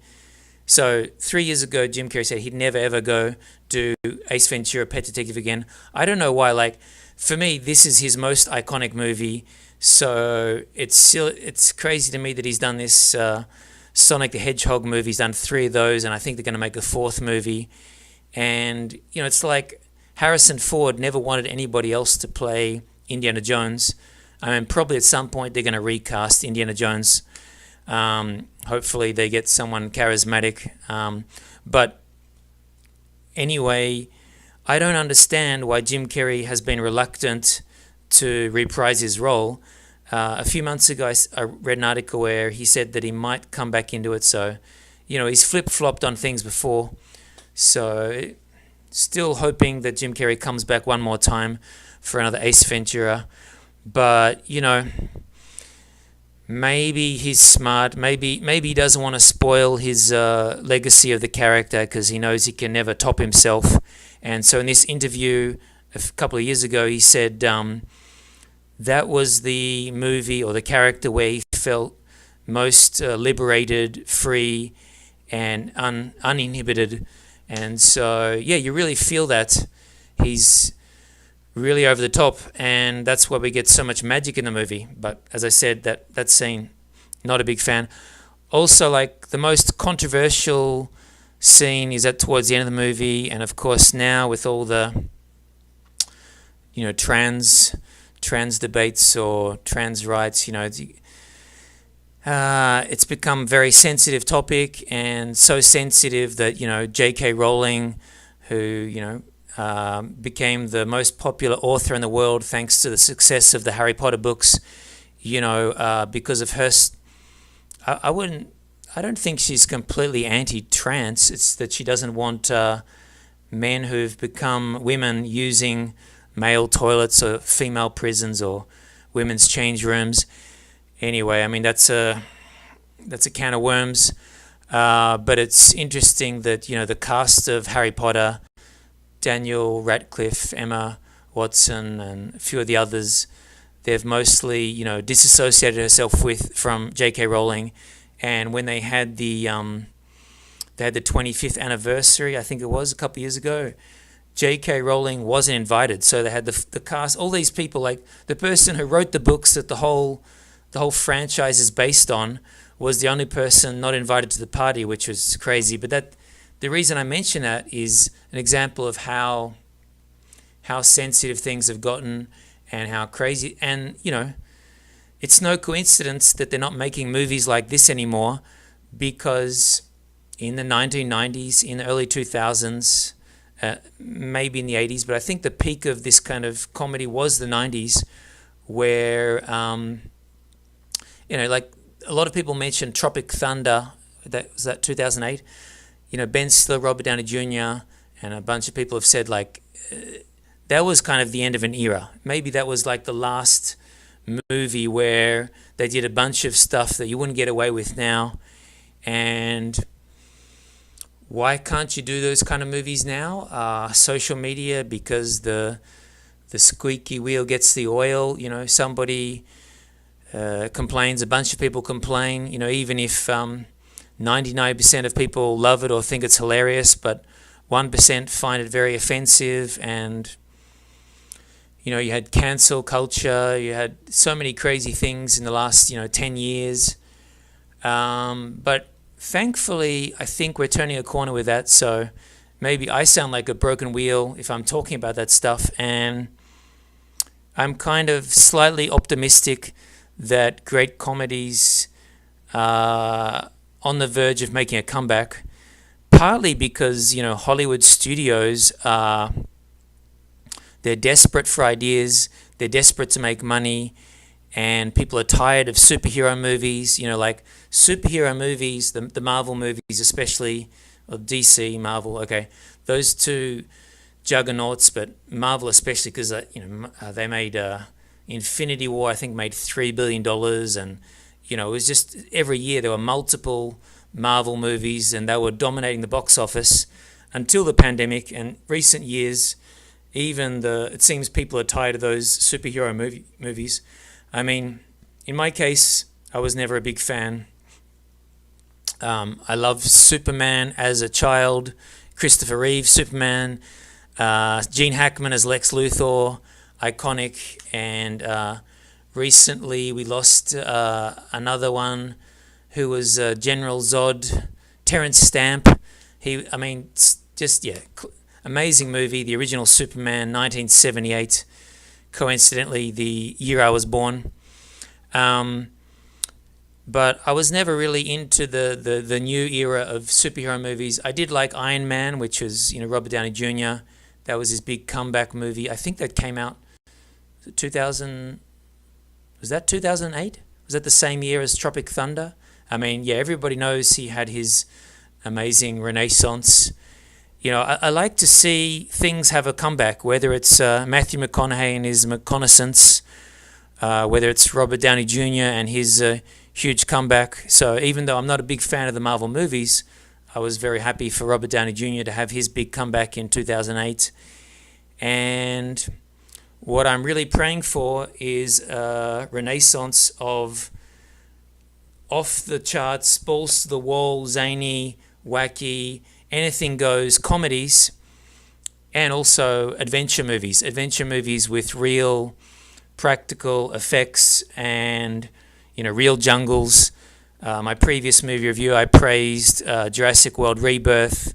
so 3 years ago, Jim Carrey said he'd never ever go do Ace Ventura, Pet Detective again. I don't know why. Like, for me, this is his most iconic movie. So it's crazy to me that he's done this Sonic the Hedgehog movie. He's done 3 of those, and I think they're going to make a 4th movie. And, it's like Harrison Ford never wanted anybody else to play Indiana Jones. Probably at some point they're going to recast Indiana Jones. Hopefully they get someone charismatic. But anyway, I don't understand why Jim Carrey has been reluctant to reprise his role. A few months ago, I read an article where he said that he might come back into it. So, he's flip-flopped on things before. So, still hoping that Jim Carrey comes back one more time for another Ace Ventura. But, maybe he's smart. Maybe he doesn't want to spoil his legacy of the character because he knows he can never top himself. And so in this interview a couple of years ago, he said that was the movie or the character where he felt most liberated, free, and uninhibited. And so, yeah, you really feel that he's really over the top, and that's why we get so much magic in the movie. But as I said, that scene, not a big fan. Also, like, the most controversial scene is towards the end of the movie, and of course now with all the trans debates or trans rights, it's become a very sensitive topic, and so sensitive that J.K. Rowling, who became the most popular author in the world thanks to the success of the Harry Potter books, because of her. I don't think she's completely anti-trans. It's that she doesn't want men who've become women using male toilets or female prisons or women's change rooms. Anyway, I mean that's a can of worms. But it's interesting that the cast of Harry Potter, Daniel Radcliffe, Emma Watson, and a few of the others, they've mostly disassociated herself from J.K. Rowling. And when they had the 25th anniversary, I think it was a couple of years ago, J.K. Rowling wasn't invited. So they had the cast, all these people, like the person who wrote the books that the whole franchise is based on, was the only person not invited to the party, which was crazy. But the reason I mention that is an example of how sensitive things have gotten and how crazy. And it's no coincidence that they're not making movies like this anymore, because in the 1990s, in the early 2000s, maybe in the 80s, but I think the peak of this kind of comedy was the 90s, where like a lot of people mention Tropic Thunder. That was 2008. Ben Stiller, Robert Downey Jr., and a bunch of people have said that was kind of the end of an era. Maybe that was like the last movie where they did a bunch of stuff that you wouldn't get away with now. And why can't you do those kind of movies now? Social media, because the squeaky wheel gets the oil. Somebody complains, a bunch of people complain. Even if 99% of people love it or think it's hilarious, but 1% find it very offensive. And you had cancel culture, you had so many crazy things in the last 10 years. But thankfully, I think we're turning a corner with that. So maybe I sound like a broken wheel if I'm talking about that stuff. And I'm kind of slightly optimistic that great comedies are on the verge of making a comeback, partly because, Hollywood studios they're desperate for ideas, they're desperate to make money, and people are tired of superhero movies, like superhero movies, the Marvel movies especially, or DC, Marvel, okay, those two juggernauts, but Marvel especially because, they made Infinity War, I think, made $3 billion, and, it was just every year there were multiple Marvel movies, and they were dominating the box office until the pandemic. And recent years, it seems people are tired of those superhero movies. I mean, in my case, I was never a big fan. I loved Superman as a child, Christopher Reeve, Superman, Gene Hackman as Lex Luthor, iconic. And recently we lost another one who was General Zod, Terrence Stamp. Amazing movie, the original Superman, 1978, coincidentally the year I was born. But I was never really into the new era of superhero movies. I did like Iron Man, which was Robert Downey Jr. That was his big comeback movie. I think that came out 2000, was that 2008? Was that the same year as Tropic Thunder? I mean, yeah, everybody knows he had his amazing renaissance. You know, I like to see things have a comeback, whether it's Matthew McConaughey and his reconnaissance, whether it's Robert Downey Jr. and his huge comeback. So even though I'm not a big fan of the Marvel movies, I was very happy for Robert Downey Jr. to have his big comeback in 2008. And what I'm really praying for is a renaissance of off-the-charts, balls-to-the-wall, zany, wacky, anything-goes comedies, and also adventure movies with real practical effects and, you know, real jungles. My previous movie review, I praised Jurassic World Rebirth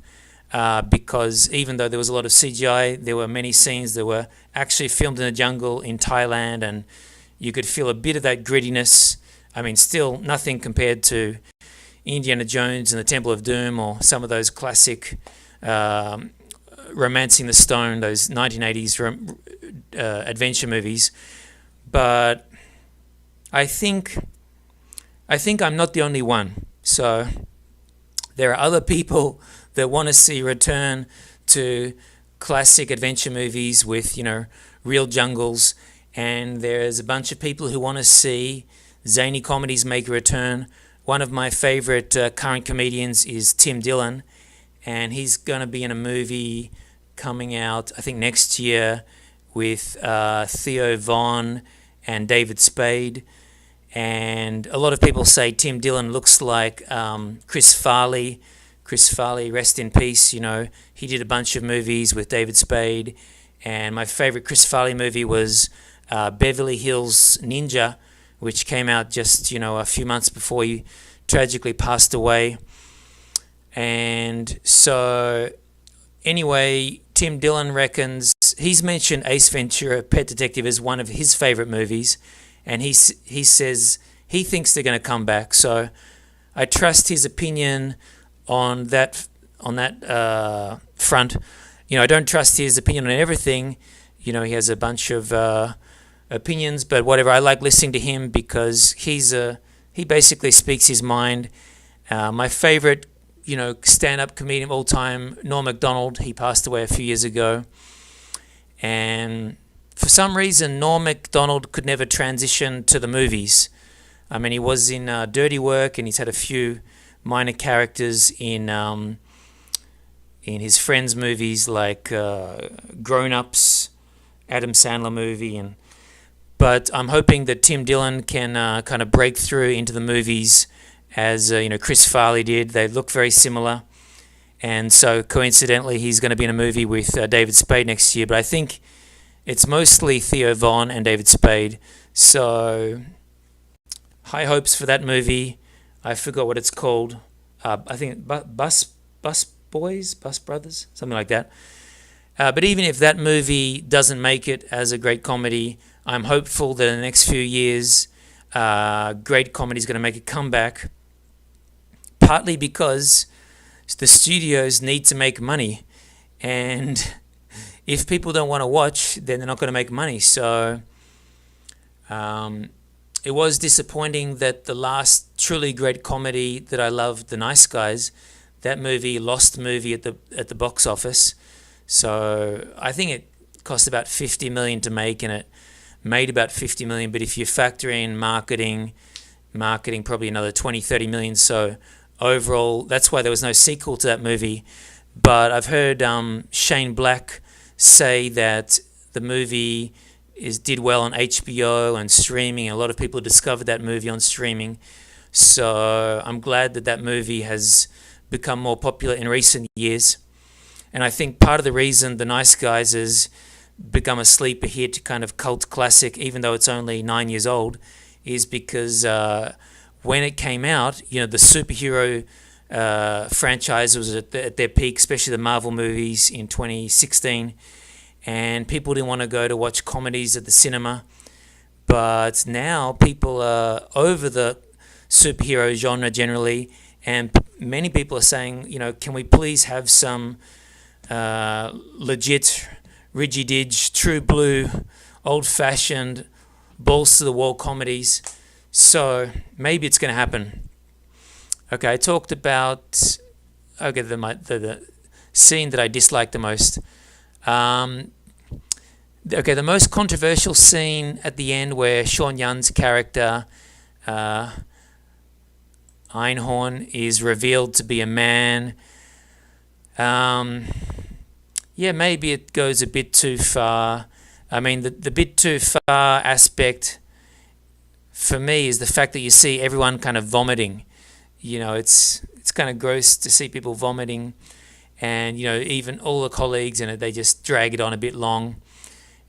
because even though there was a lot of CGI, there were many scenes that were actually filmed in the jungle in Thailand, and you could feel a bit of that grittiness. I mean, still nothing compared to Indiana Jones and the Temple of Doom or some of those classic Romancing the Stone, those 1980s adventure movies. But I think I'm not the only one. So there are other people that want to see return to classic adventure movies with, you know, real jungles, and there's a bunch of people who want to see zany comedies make a return. One of my favorite current comedians is Tim Dillon, and he's going to be in a movie coming out, I think, next year with Theo Von and David Spade. And a lot of people say Tim Dillon looks like Chris Farley. Chris Farley, rest in peace. You know, he did a bunch of movies with David Spade, and my favorite Chris Farley movie was Beverly Hills Ninja, which came out just, you know, a few months before he tragically passed away. And so, anyway, Tim Dillon reckons, he's mentioned Ace Ventura, Pet Detective, as one of his favorite movies, and he says he thinks they're going to come back. So I trust his opinion on that front. You know, I don't trust his opinion on everything. You know, he has a bunch of opinions, but whatever. I like listening to him because he basically speaks his mind. My favorite, you know, stand-up comedian of all time, Norm Macdonald. He passed away a few years ago, and for some reason, Norm Macdonald could never transition to the movies. I mean, he was in Dirty Work, and he's had a few minor characters in his friends' movies like Grown Ups, Adam Sandler movie, but I'm hoping that Tim Dillon can kind of break through into the movies as you know, Chris Farley did. They look very similar, and so coincidentally, he's going to be in a movie with David Spade next year. But I think it's mostly Theo Von and David Spade. So high hopes for that movie. I forgot what it's called. I think Bus Brothers, something like that. But even if that movie doesn't make it as a great comedy, I'm hopeful that in the next few years, great comedy is going to make a comeback. Partly because the studios need to make money, and if people don't want to watch, then they're not going to make money. So it was disappointing that the last truly great comedy that I loved, The Nice Guys, that movie lost the movie at the box office. So I think it cost about $50 million to make, and it made about $50 million. But if you factor in marketing probably another $20-30 million. So overall, that's why there was no sequel to that movie. But I've heard Shane Black say that the movie did well on HBO and streaming. A lot of people discovered that movie on streaming. So I'm glad that movie has become more popular in recent years. And I think part of the reason The Nice Guys has become a sleeper hit, kind of cult classic, even though it's only 9 years old, is because when it came out, you know, the superhero franchise was at their peak, especially the Marvel movies in 2016, and people didn't want to go to watch comedies at the cinema. But now people are over the superhero genre generally, and many people are saying, you know, can we please have some legit, rigid-edge, true blue, old-fashioned balls to the wall comedies. So maybe it's going to happen. Okay, I talked about the scene that I disliked the most. Okay, the most controversial scene at the end where Sean Young's character Einhorn is revealed to be a man. Yeah, maybe it goes a bit too far. I mean, the bit too far aspect for me is the fact that you see everyone kind of vomiting. You know, it's kind of gross to see people vomiting, and you know, even all the colleagues in it, they just drag it on a bit long.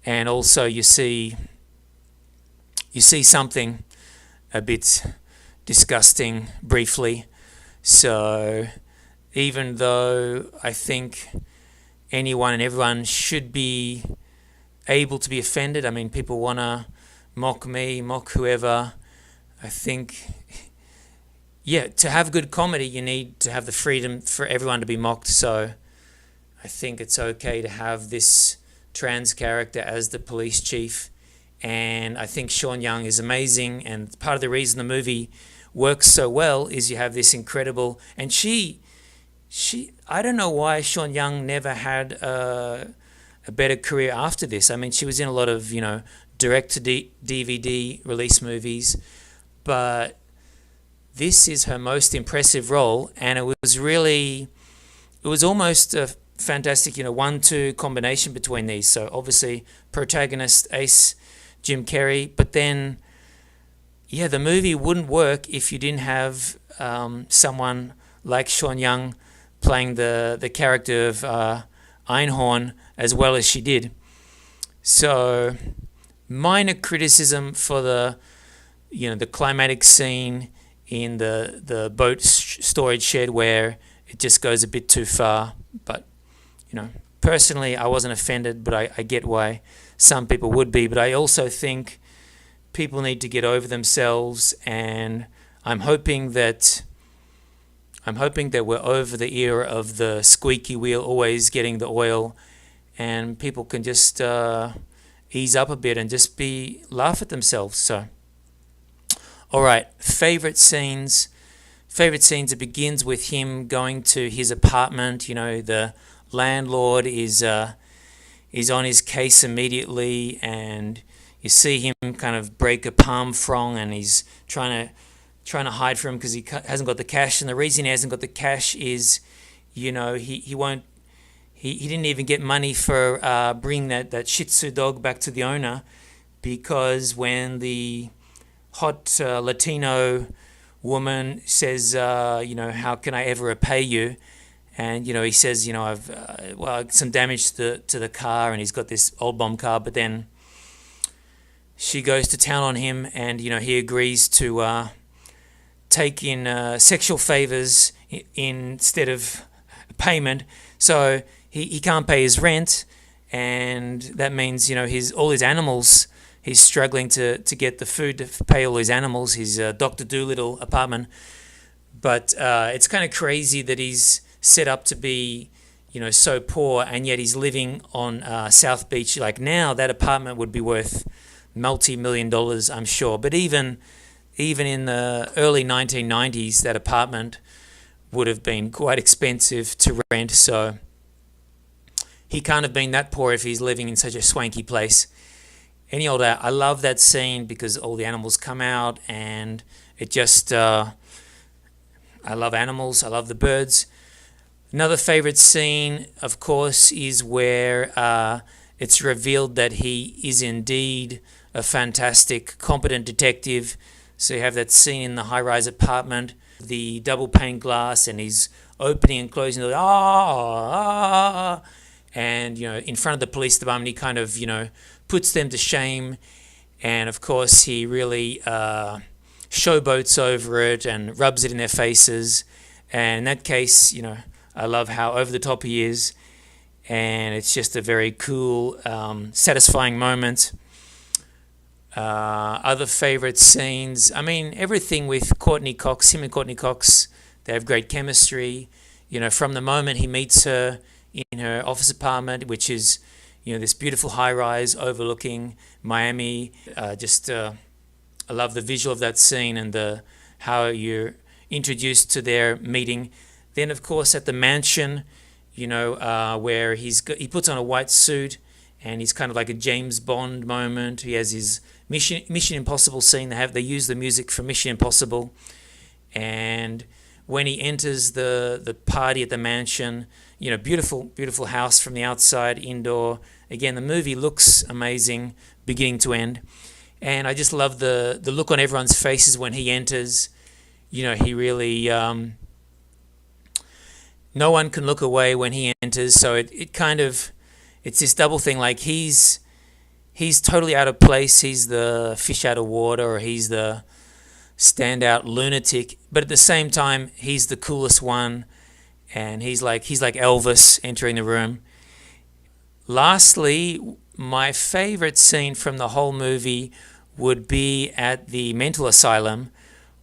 And also you see something a bit disgusting briefly. So even though I think anyone and everyone should be able to be offended, I mean, people want to mock me, mock whoever, I think, yeah, to have good comedy, you need to have the freedom for everyone to be mocked. So I think it's okay to have this trans character as the police chief. And I think Sean Young is amazing. And part of the reason the movie works so well is you have this incredible... And she I don't know why Sean Young never had a better career after this. I mean, she was in a lot of, you know, direct-to-DVD release movies. But this is her most impressive role. And it was almost a fantastic, you know, 1-2 combination between these. So obviously protagonist Ace, Jim Carrey, but then yeah, the movie wouldn't work if you didn't have someone like Sean Young playing the character of Einhorn as well as she did. So minor criticism for the climatic scene in the boat storage shed where it just goes a bit too far. But you know, personally, I wasn't offended, but I get why some people would be. But I also think people need to get over themselves, and I'm hoping that we're over the era of the squeaky wheel always getting the oil, and people can just ease up a bit and just laugh at themselves. So, all right, favorite scenes. It begins with him going to his apartment. You know, the landlord is on his case immediately, and you see him kind of break a palm frond, and he's trying to hide from him because he hasn't got the cash. And the reason he hasn't got the cash is, you know, he didn't even get money for bringing that Shih Tzu dog back to the owner, because when the hot Latino woman says, you know, how can I ever repay you? And, you know, he says, you know, I've some damage to the car, and he's got this old bomb car. But then she goes to town on him, and, you know, he agrees to take in sexual favors instead of payment. So he can't pay his rent, and that means, you know, all his animals, he's struggling to get the food to pay all his animals, his Dr. Dolittle apartment. But it's kind of crazy that he's set up to be, you know, so poor, and yet he's living on South Beach. Like, now that apartment would be worth multi-million dollars, I'm sure. But even in the early 1990s, that apartment would have been quite expensive to rent. So he can't have been that poor if he's living in such a swanky place. I love that scene because all the animals come out, and it just I love animals. I love the birds. Another favorite scene, of course, is where it's revealed that he is indeed a fantastic, competent detective. So you have that scene in the high-rise apartment, the double-pane glass, and he's opening and closing the and, you know, in front of the police department, he kind of, you know, puts them to shame. And of course, he really showboats over it and rubs it in their faces. And in that case, you know, I love how over the top he is, and it's just a very cool, satisfying moment. Other favorite scenes, I mean, everything with Courteney Cox, him and Courteney Cox, they have great chemistry. You know, from the moment he meets her in her office apartment, which is, this beautiful high-rise overlooking Miami. I love the visual of that scene and how you're introduced to their meeting. Then, of course, at the mansion, where he puts on a white suit and he's kind of like a James Bond moment. He has his Mission Impossible scene. They use the music from Mission Impossible. And when he enters the party at the mansion, beautiful house from the outside, indoor. Again, the movie looks amazing, beginning to end. And I just love the look on everyone's faces when he enters. He really, no one can look away when he enters. So it's this double thing. Like he's totally out of place. He's the fish out of water, or he's the standout lunatic. But at the same time, he's the coolest one, and he's like Elvis entering the room. Lastly, my favorite scene from the whole movie would be at the mental asylum,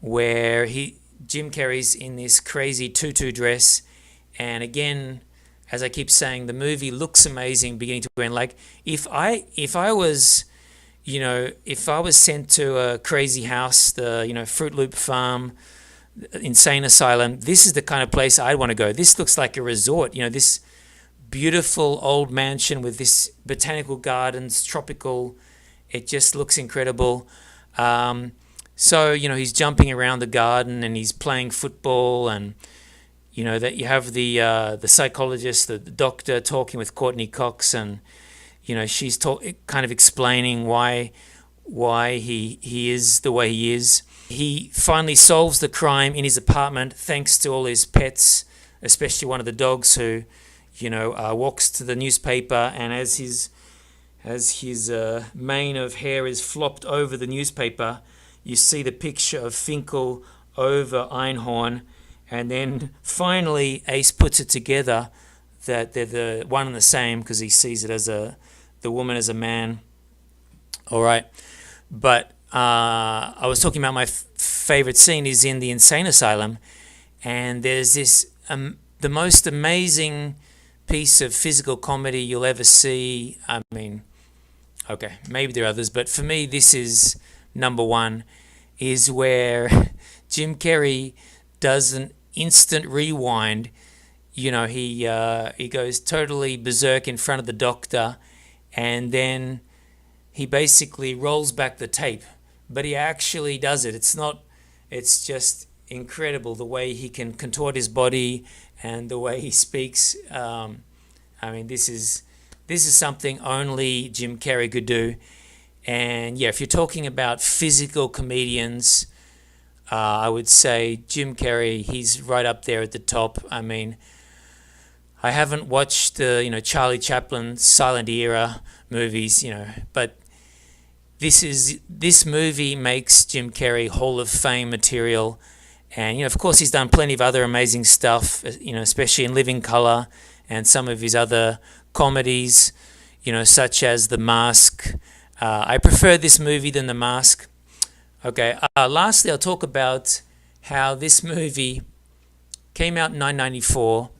where Jim Carrey's in this crazy tutu dress, and again, as I keep saying, the movie looks amazing beginning to end. Like if I was sent to a crazy house, the Fruit Loop Farm, insane asylum, this is the kind of place I'd want to go. This looks like a resort. This beautiful old mansion with this botanical gardens, tropical. It just looks incredible. So he's jumping around the garden and he's playing football, and that you have the psychologist, the doctor, talking with Courteney Cox, and she's kind of explaining why he is the way he is. He finally solves the crime in his apartment thanks to all his pets, especially one of the dogs who walks to the newspaper, and as his mane of hair is flopped over the newspaper, you see the picture of Finkel over Einhorn, and then finally Ace puts it together that they're the one and the same, because he sees it as the woman as a man. All right, but I was talking about my favorite scene is in the insane asylum, and there's this the most amazing piece of physical comedy you'll ever see. I mean, okay, maybe there are others, but for me, this is number one, is where Jim Carrey does an instant rewind. He goes totally berserk in front of the doctor, and then he basically rolls back the tape, but he actually does it. It's just incredible the way he can contort his body and the way he speaks. This is something only Jim Carrey could do. And yeah, if you're talking about physical comedians, I would say Jim Carrey, he's right up there at the top. I mean, I haven't watched the Charlie Chaplin silent era movies, but this movie makes Jim Carrey Hall of Fame material. And of course he's done plenty of other amazing stuff, especially in Living Color and some of his other comedies, such as The Mask. I prefer this movie than The Mask. Okay, lastly, I'll talk about how this movie came out in 1994.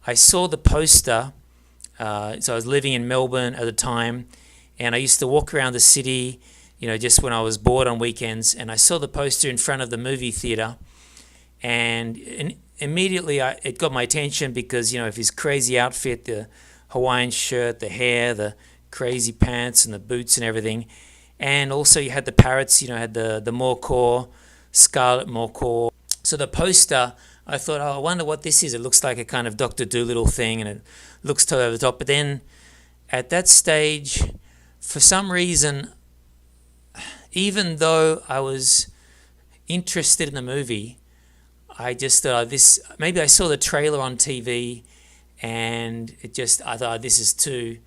I saw the poster, so I was living in Melbourne at the time, and I used to walk around the city, just when I was bored on weekends, and I saw the poster in front of the movie theater, and immediately it got my attention because, of his crazy outfit, the Hawaiian shirt, the hair, the crazy pants and the boots and everything. And also you had the parrots, had the macaw, scarlet macaw. So the poster, I thought, I wonder what this is. It looks like a kind of Dr. Dolittle thing, and it looks totally over the top. But then at that stage, for some reason, even though I was interested in the movie, I just thought maybe I saw the trailer on TV, and I thought this is too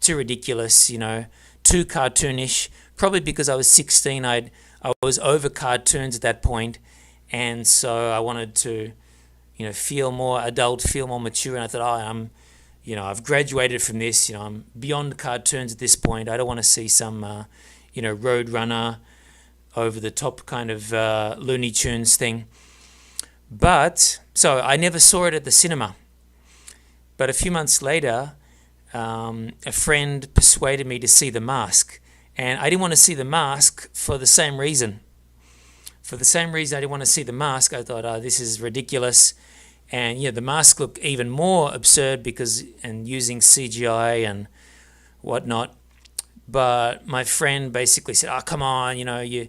ridiculous, too cartoonish. Probably because I was 16, I was over cartoons at that point, and so I wanted to, feel more adult, feel more mature, and I thought, I've graduated from this, I'm beyond cartoons at this point. I don't want to see some, Roadrunner, over the top kind of Looney Tunes thing. But so I never saw it at the cinema. But a few months later, a friend persuaded me to see The Mask. And I didn't want to see The Mask for the same reason. For the same reason I didn't want to see The Mask, I thought, oh, this is ridiculous. And The Mask looked even more absurd and using CGI and whatnot. But my friend basically said, oh, come on, you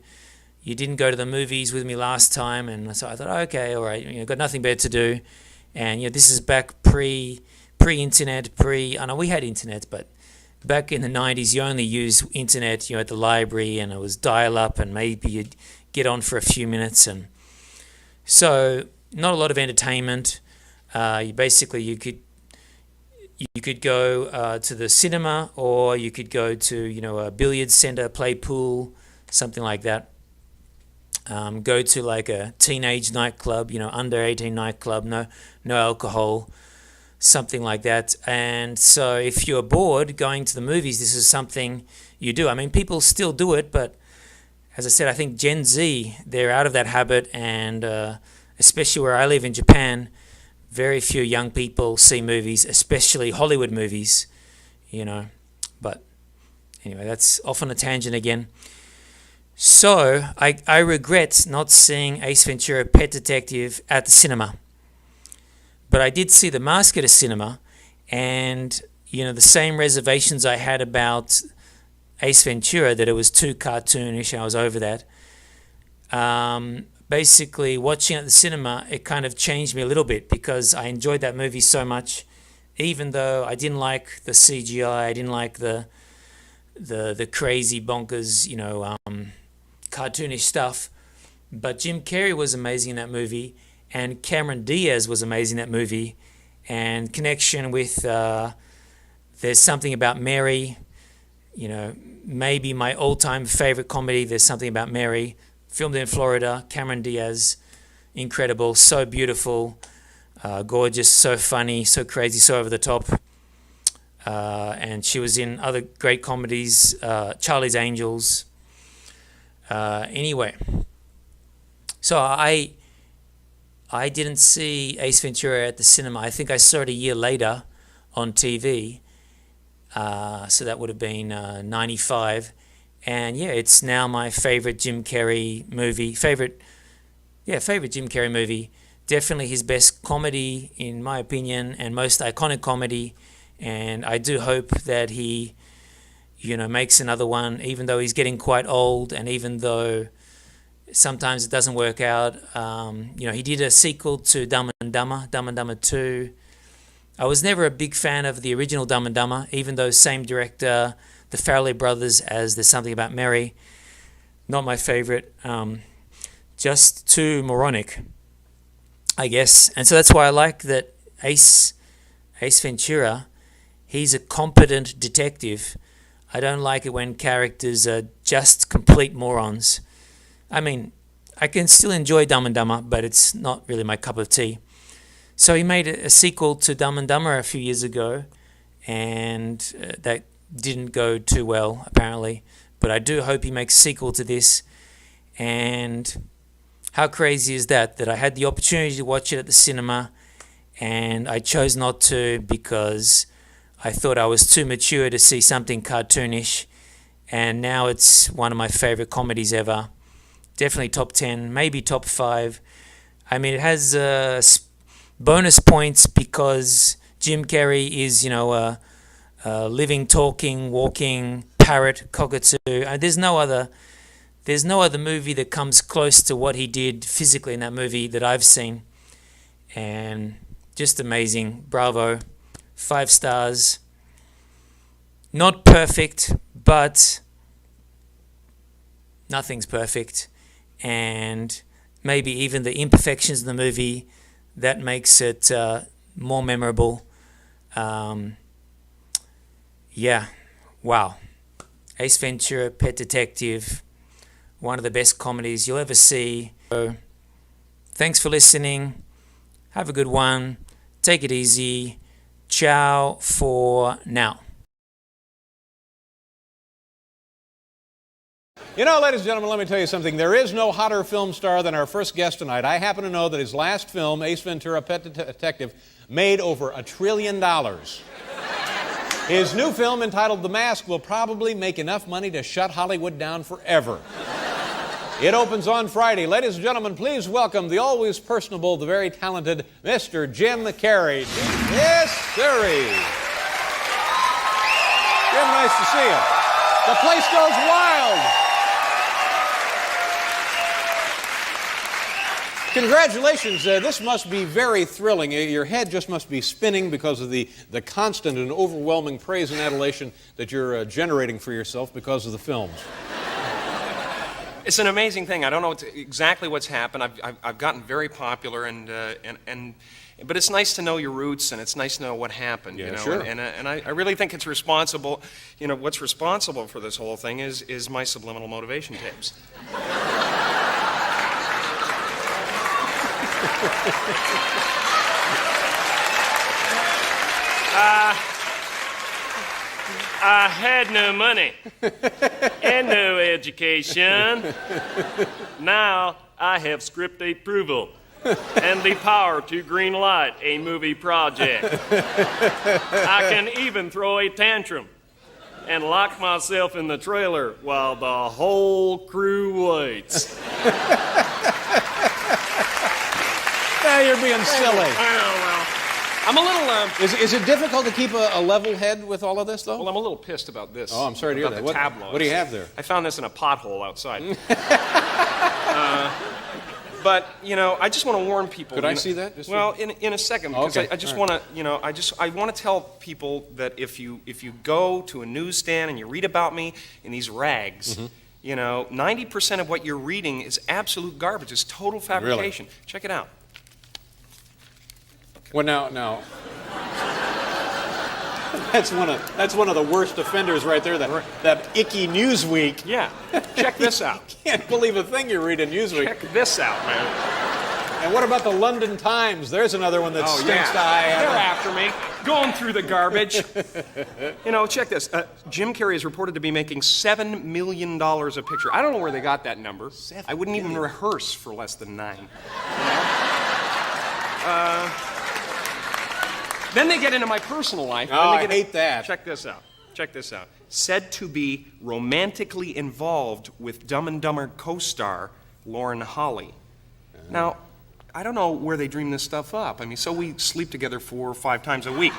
didn't go to the movies with me last time. And so I thought, okay, all right, got nothing better to do. And this is back pre-internet, I know we had internet, but back in the 90s, you only used internet, at the library, and it was dial-up, and maybe you'd get on for a few minutes. And so not a lot of entertainment. You could go to the cinema, or you could go to a billiards center, play pool, something like that. Go to like a teenage nightclub, under 18 nightclub, no alcohol, something like that. And so if you're bored going to the movies, this is something you do. I mean, people still do it, but as I said, I think Gen Z, they're out of that habit, and especially where I live in Japan, very few young people see movies, especially Hollywood movies, But anyway, that's off on a tangent again. So I regret not seeing Ace Ventura: Pet Detective at the cinema. But I did see The Mask at a cinema, and the same reservations I had about Ace Ventura, that it was too cartoonish, and I was over that. Basically, watching it at the cinema, it kind of changed me a little bit, because I enjoyed that movie so much, even though I didn't like the CGI, I didn't like the crazy bonkers, cartoonish stuff. But Jim Carrey was amazing in that movie, and Cameron Diaz was amazing in that movie, and connection with There's Something About Mary, maybe my all-time favorite comedy, There's Something About Mary, filmed in Florida. Cameron Diaz, incredible, so beautiful, gorgeous, so funny, so crazy, so over the top. And she was in other great comedies, Charlie's Angels. Anyway, so I didn't see Ace Ventura at the cinema. I think I saw it a year later on TV. So that would have been 95. And it's now my favorite Jim Carrey movie. Favorite Jim Carrey movie. Definitely his best comedy, in my opinion, and most iconic comedy. And I do hope that he, makes another one, even though he's getting quite old, and even though sometimes it doesn't work out. He did a sequel to Dumb and Dumber 2. I was never a big fan of the original Dumb and Dumber, even though same director, the Farrelly brothers, as There's Something About Mary. Not my favorite. Just too moronic, I guess. And so that's why I like that Ace Ventura, he's a competent detective. I don't like it when characters are just complete morons. I mean, I can still enjoy Dumb and Dumber, but it's not really my cup of tea. So he made a sequel to Dumb and Dumber a few years ago, and that didn't go too well, apparently. But I do hope he makes a sequel to this. And how crazy is that I had the opportunity to watch it at the cinema, and I chose not to because I thought I was too mature to see something cartoonish. And now it's one of my favorite comedies ever. Definitely top 10, maybe top 5. I mean, it has bonus points because Jim Carrey is, a living, talking, walking parrot, cockatoo. There's no other movie that comes close to what he did physically in that movie that I've seen. And just amazing. Bravo. 5 stars. Not perfect, but nothing's perfect. And maybe even the imperfections in the movie, that makes it more memorable. Wow. Ace Ventura, Pet Detective, one of the best comedies you'll ever see. So, thanks for listening. Have a good one. Take it easy. Ciao for now. Ladies and gentlemen, let me tell you something. There is no hotter film star than our first guest tonight. I happen to know that his last film, Ace Ventura, Pet Detective, made over $1 trillion. His new film, entitled The Mask, will probably make enough money to shut Hollywood down forever. It opens on Friday. Ladies and gentlemen, please welcome the always personable, the very talented Mr. Jim Carrey. Yes, sirree. Jim, nice to see you. The place goes wild. Congratulations. This must be very thrilling. Your head just must be spinning because of the constant and overwhelming praise and adulation that you're generating for yourself because of the films. It's an amazing thing. I don't know exactly what's happened. I've gotten very popular, but it's nice to know your roots, and it's nice to know what happened. Yeah, you know? sure. And I really think it's responsible. You know, what's responsible for this whole thing is my subliminal motivation tapes. I had no money and no education. Now I have script approval and the power to green light a movie project. I can even throw a tantrum and lock myself in the trailer while the whole crew waits. Now you're being silly. Well, I'm a little... Is it difficult to keep a level head with all of this, though? Well, I'm a little pissed about this. Oh, I'm sorry to hear that. The tabloids. What do you have there? I found this in a pothole outside. But, you know, I just want to warn people. Could I see that? Well, in a second, because Okay. I just want to, you know, I want to tell people that if you go to a newsstand and you read about me in these rags, you know, 90% of what you're reading is absolute garbage. It's total fabrication. Really? Check it out. Well, now, that's one of the worst offenders right there. That icky Newsweek. Yeah, check this out. Can't believe a thing you read in Newsweek. Check this out, man. And what about the London Times? There's another one that stinks to high heaven. They're after me, going through the garbage. You know, check this. Jim Carrey is reported to be making $7 million a picture. I don't know where they got that number. I wouldn't even rehearse for less than 9. You know? Then they get into my personal life. Oh, I hate that. Check this out. Check this out. Said to be romantically involved with Dumb and Dumber co-star Lauren Holly. Now, I don't know where they dream this stuff up. I mean, so we sleep together 4 or 5 times a week.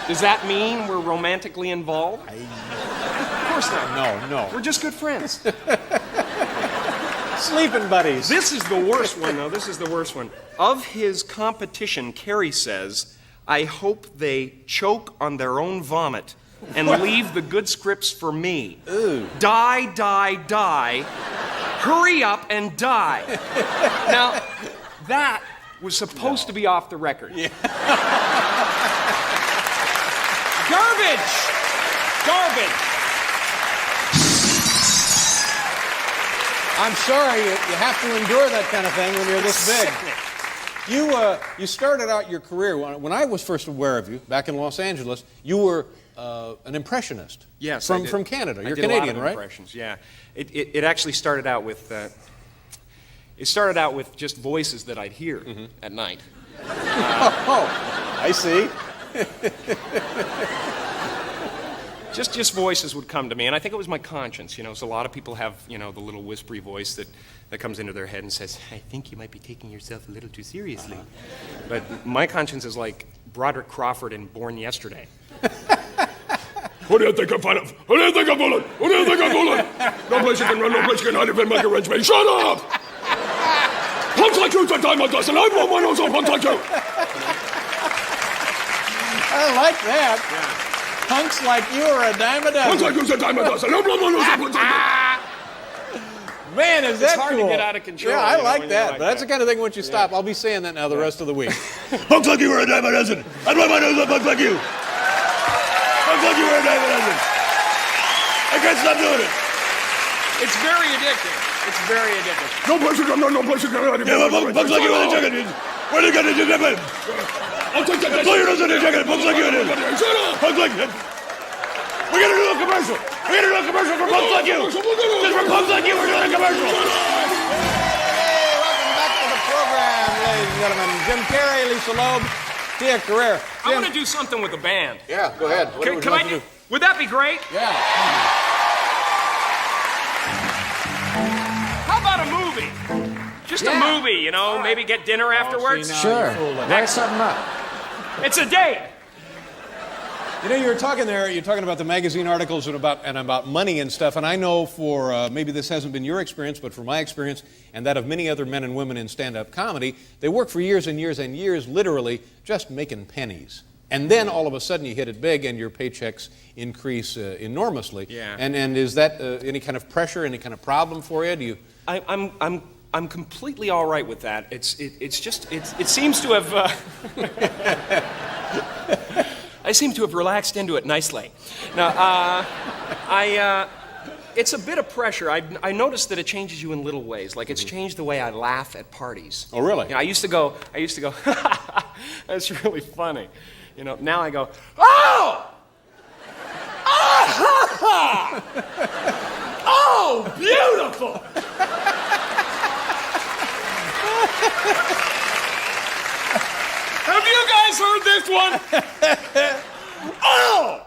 Does that mean we're romantically involved? Of course not. No. We're just good friends. Sleeping buddies. This is the worst one, though. This is the worst one. Of his competition, Carrey says, I hope they choke on their own vomit and leave the good scripts for me. Ooh. Die, die, die. Hurry up and die. Now, that was supposed to be off the record. Yeah. Garbage! Garbage! I'm sorry you have to endure that kind of thing when you're this big. Sickening. You started out your career, when I was first aware of you, back in Los Angeles, you were an impressionist. Yes, from Canada. You're I did Canadian, a lot of right? Impressions, yeah. It actually started out with just voices that I'd hear at night. I see. Just voices would come to me, and I think it was my conscience, you know. So a lot of people have, you know, the little whispery voice that comes into their head and says, I think you might be taking yourself a little too seriously. But my conscience is like Broderick Crawford in Born Yesterday. Who do you think I'm fooling? Who do you think I'm fooling? Who do you think I'm fooling? No place you can run, no place you can hide if you make arrangements. Shut up! Punks like you's a dime a dozen. I want one of those punks like you. I like that. Yeah. Punks like you are a dime a dozen. Punks like you's a dime a dozen. I want one of those punks like you. Man, is that It's hard cool. to get out of control. Yeah, I you know, like when that. you're like But that's that. the kind of thing once you stop, I'll be saying that now the rest of the week. Punks like you are a dime a dozen. I want one of those punks like you. Punks like you are a dime a dozen. I can't stop doing it. It's very addictive. It's very addictive. No place you can run, no place you can hide if you make arrangements. Punks like you with a chicken. Where do you get it? You get it. I'll take that. Blow your nose in the chicken. Punks like you. Shut up. Punks like you. We're gonna do a commercial. We're gonna do a commercial for punks like you. Just for punks like you, we're doing a commercial. Hey, welcome back to the program, ladies and gentlemen. Jim Carrey, Lisa Loeb, Tia Carrere. I want to do something with the band. Yeah, go ahead. What would you like to do? Would that be great? Yeah. How about a movie? Just a movie, you know, maybe get dinner afterwards? Sure. Write something up. It's a date. You know, you're talking about the magazine articles and about money and stuff, and I know for, maybe this hasn't been your experience, but for my experience and that of many other men and women in stand-up comedy, they work for years and years and years, literally, just making pennies. And then all of a sudden you hit it big and your paychecks increase enormously. Yeah. And is that any kind of pressure, any kind of problem for you? Do you? I'm completely all right with that. It seems to have. I seem to have relaxed into it nicely. Now, it's a bit of pressure. I noticed that it changes you in little ways. Like it's changed the way I laugh at parties. Oh, really? You know, I used to go, that's really funny. You know, now I go, oh! Ah! Oh, beautiful! Have you guys heard this one? Oh!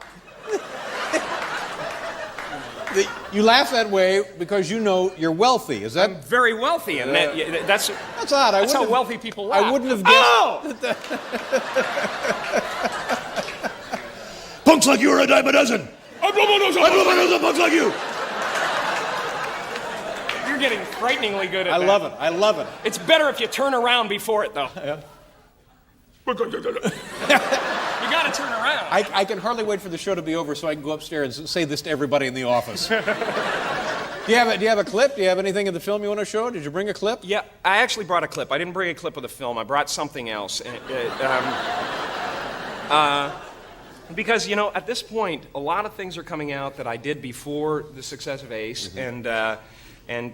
You laugh that way because you know you're wealthy. Is that? I'm very wealthy, and that's odd. That's how wealthy people laugh. I wouldn't have guessed. Oh! Punks like you are a dime a dozen. I blow my nose up punks like you. You're getting frighteningly good at I that. love it. I love it. It's better if you turn around before it, though. Yeah. You gotta turn around. I can hardly wait for the show to be over so I can go upstairs and say this to everybody in the office. Do you have a clip? Do you have anything in the film you want to show? Did you bring a clip? Yeah, I actually brought a clip. I didn't bring a clip of the film. I brought something else. Because, you know, at this point, a lot of things are coming out that I did before the success of Ace, and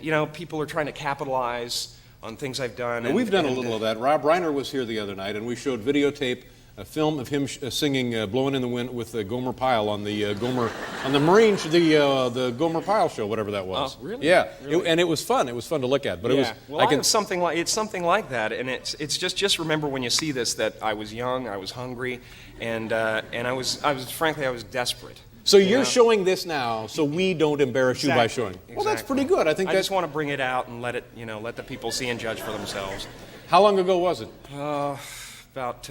you know, people are trying to capitalize on things I've done. We've done a little of that. Rob Reiner was here the other night, and we showed videotape, a film of him singing "Blowing in the Wind" with Gomer Pyle on the the Gomer Pyle show, whatever that was. Oh, really? Yeah, Really? And it was fun. It was fun to look at. But it was. Well, I have something like that, and it's just remember when you see this that I was young, I was hungry, and I was frankly desperate. So you're showing this now, so we don't embarrass you by showing. Exactly. Well, that's pretty good. I think I just want to bring it out and let the people see and judge for themselves. How long ago was it? About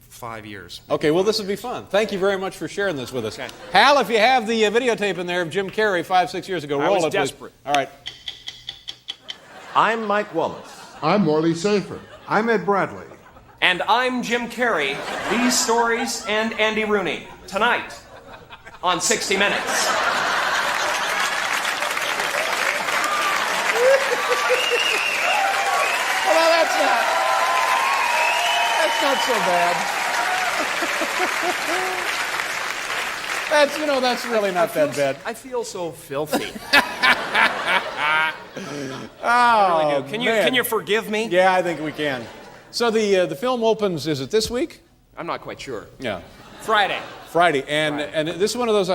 5 years. Okay, well, this will be fun. Thank you very much for sharing this with us. Okay. Hal, if you have the videotape in there of Jim Carrey 5-6 years ago, roll it, please. I was desperate. All right. I'm Mike Wallace. I'm Morley Safer. I'm Ed Bradley. And I'm Jim Carrey. These stories and Andy Rooney tonight on 60 Minutes. Well, that's not so bad. That's really not that bad. I feel so filthy. Oh, I really do. man. Can you forgive me? Yeah, I think we can. So the film opens, is it this week? I'm not quite sure. Yeah. Friday. And this is one of those,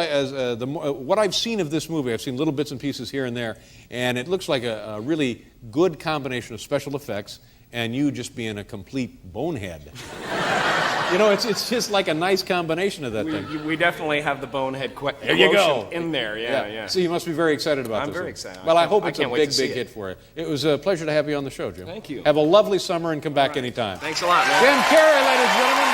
what I've seen of this movie, I've seen little bits and pieces here and there, and it looks like a really good combination of special effects and you just being a complete bonehead. You know, it's just like a nice combination of that thing. We definitely have the bonehead there you go. in there, yeah. So you must be very excited about this. I'm very one. excited. Well, I hope it's a can't wait big to see hit it. for you. It was a pleasure to have you on the show, Jim. Thank you. Have a lovely summer and come back anytime. Thanks a lot, man. Jim Carrey, ladies and gentlemen.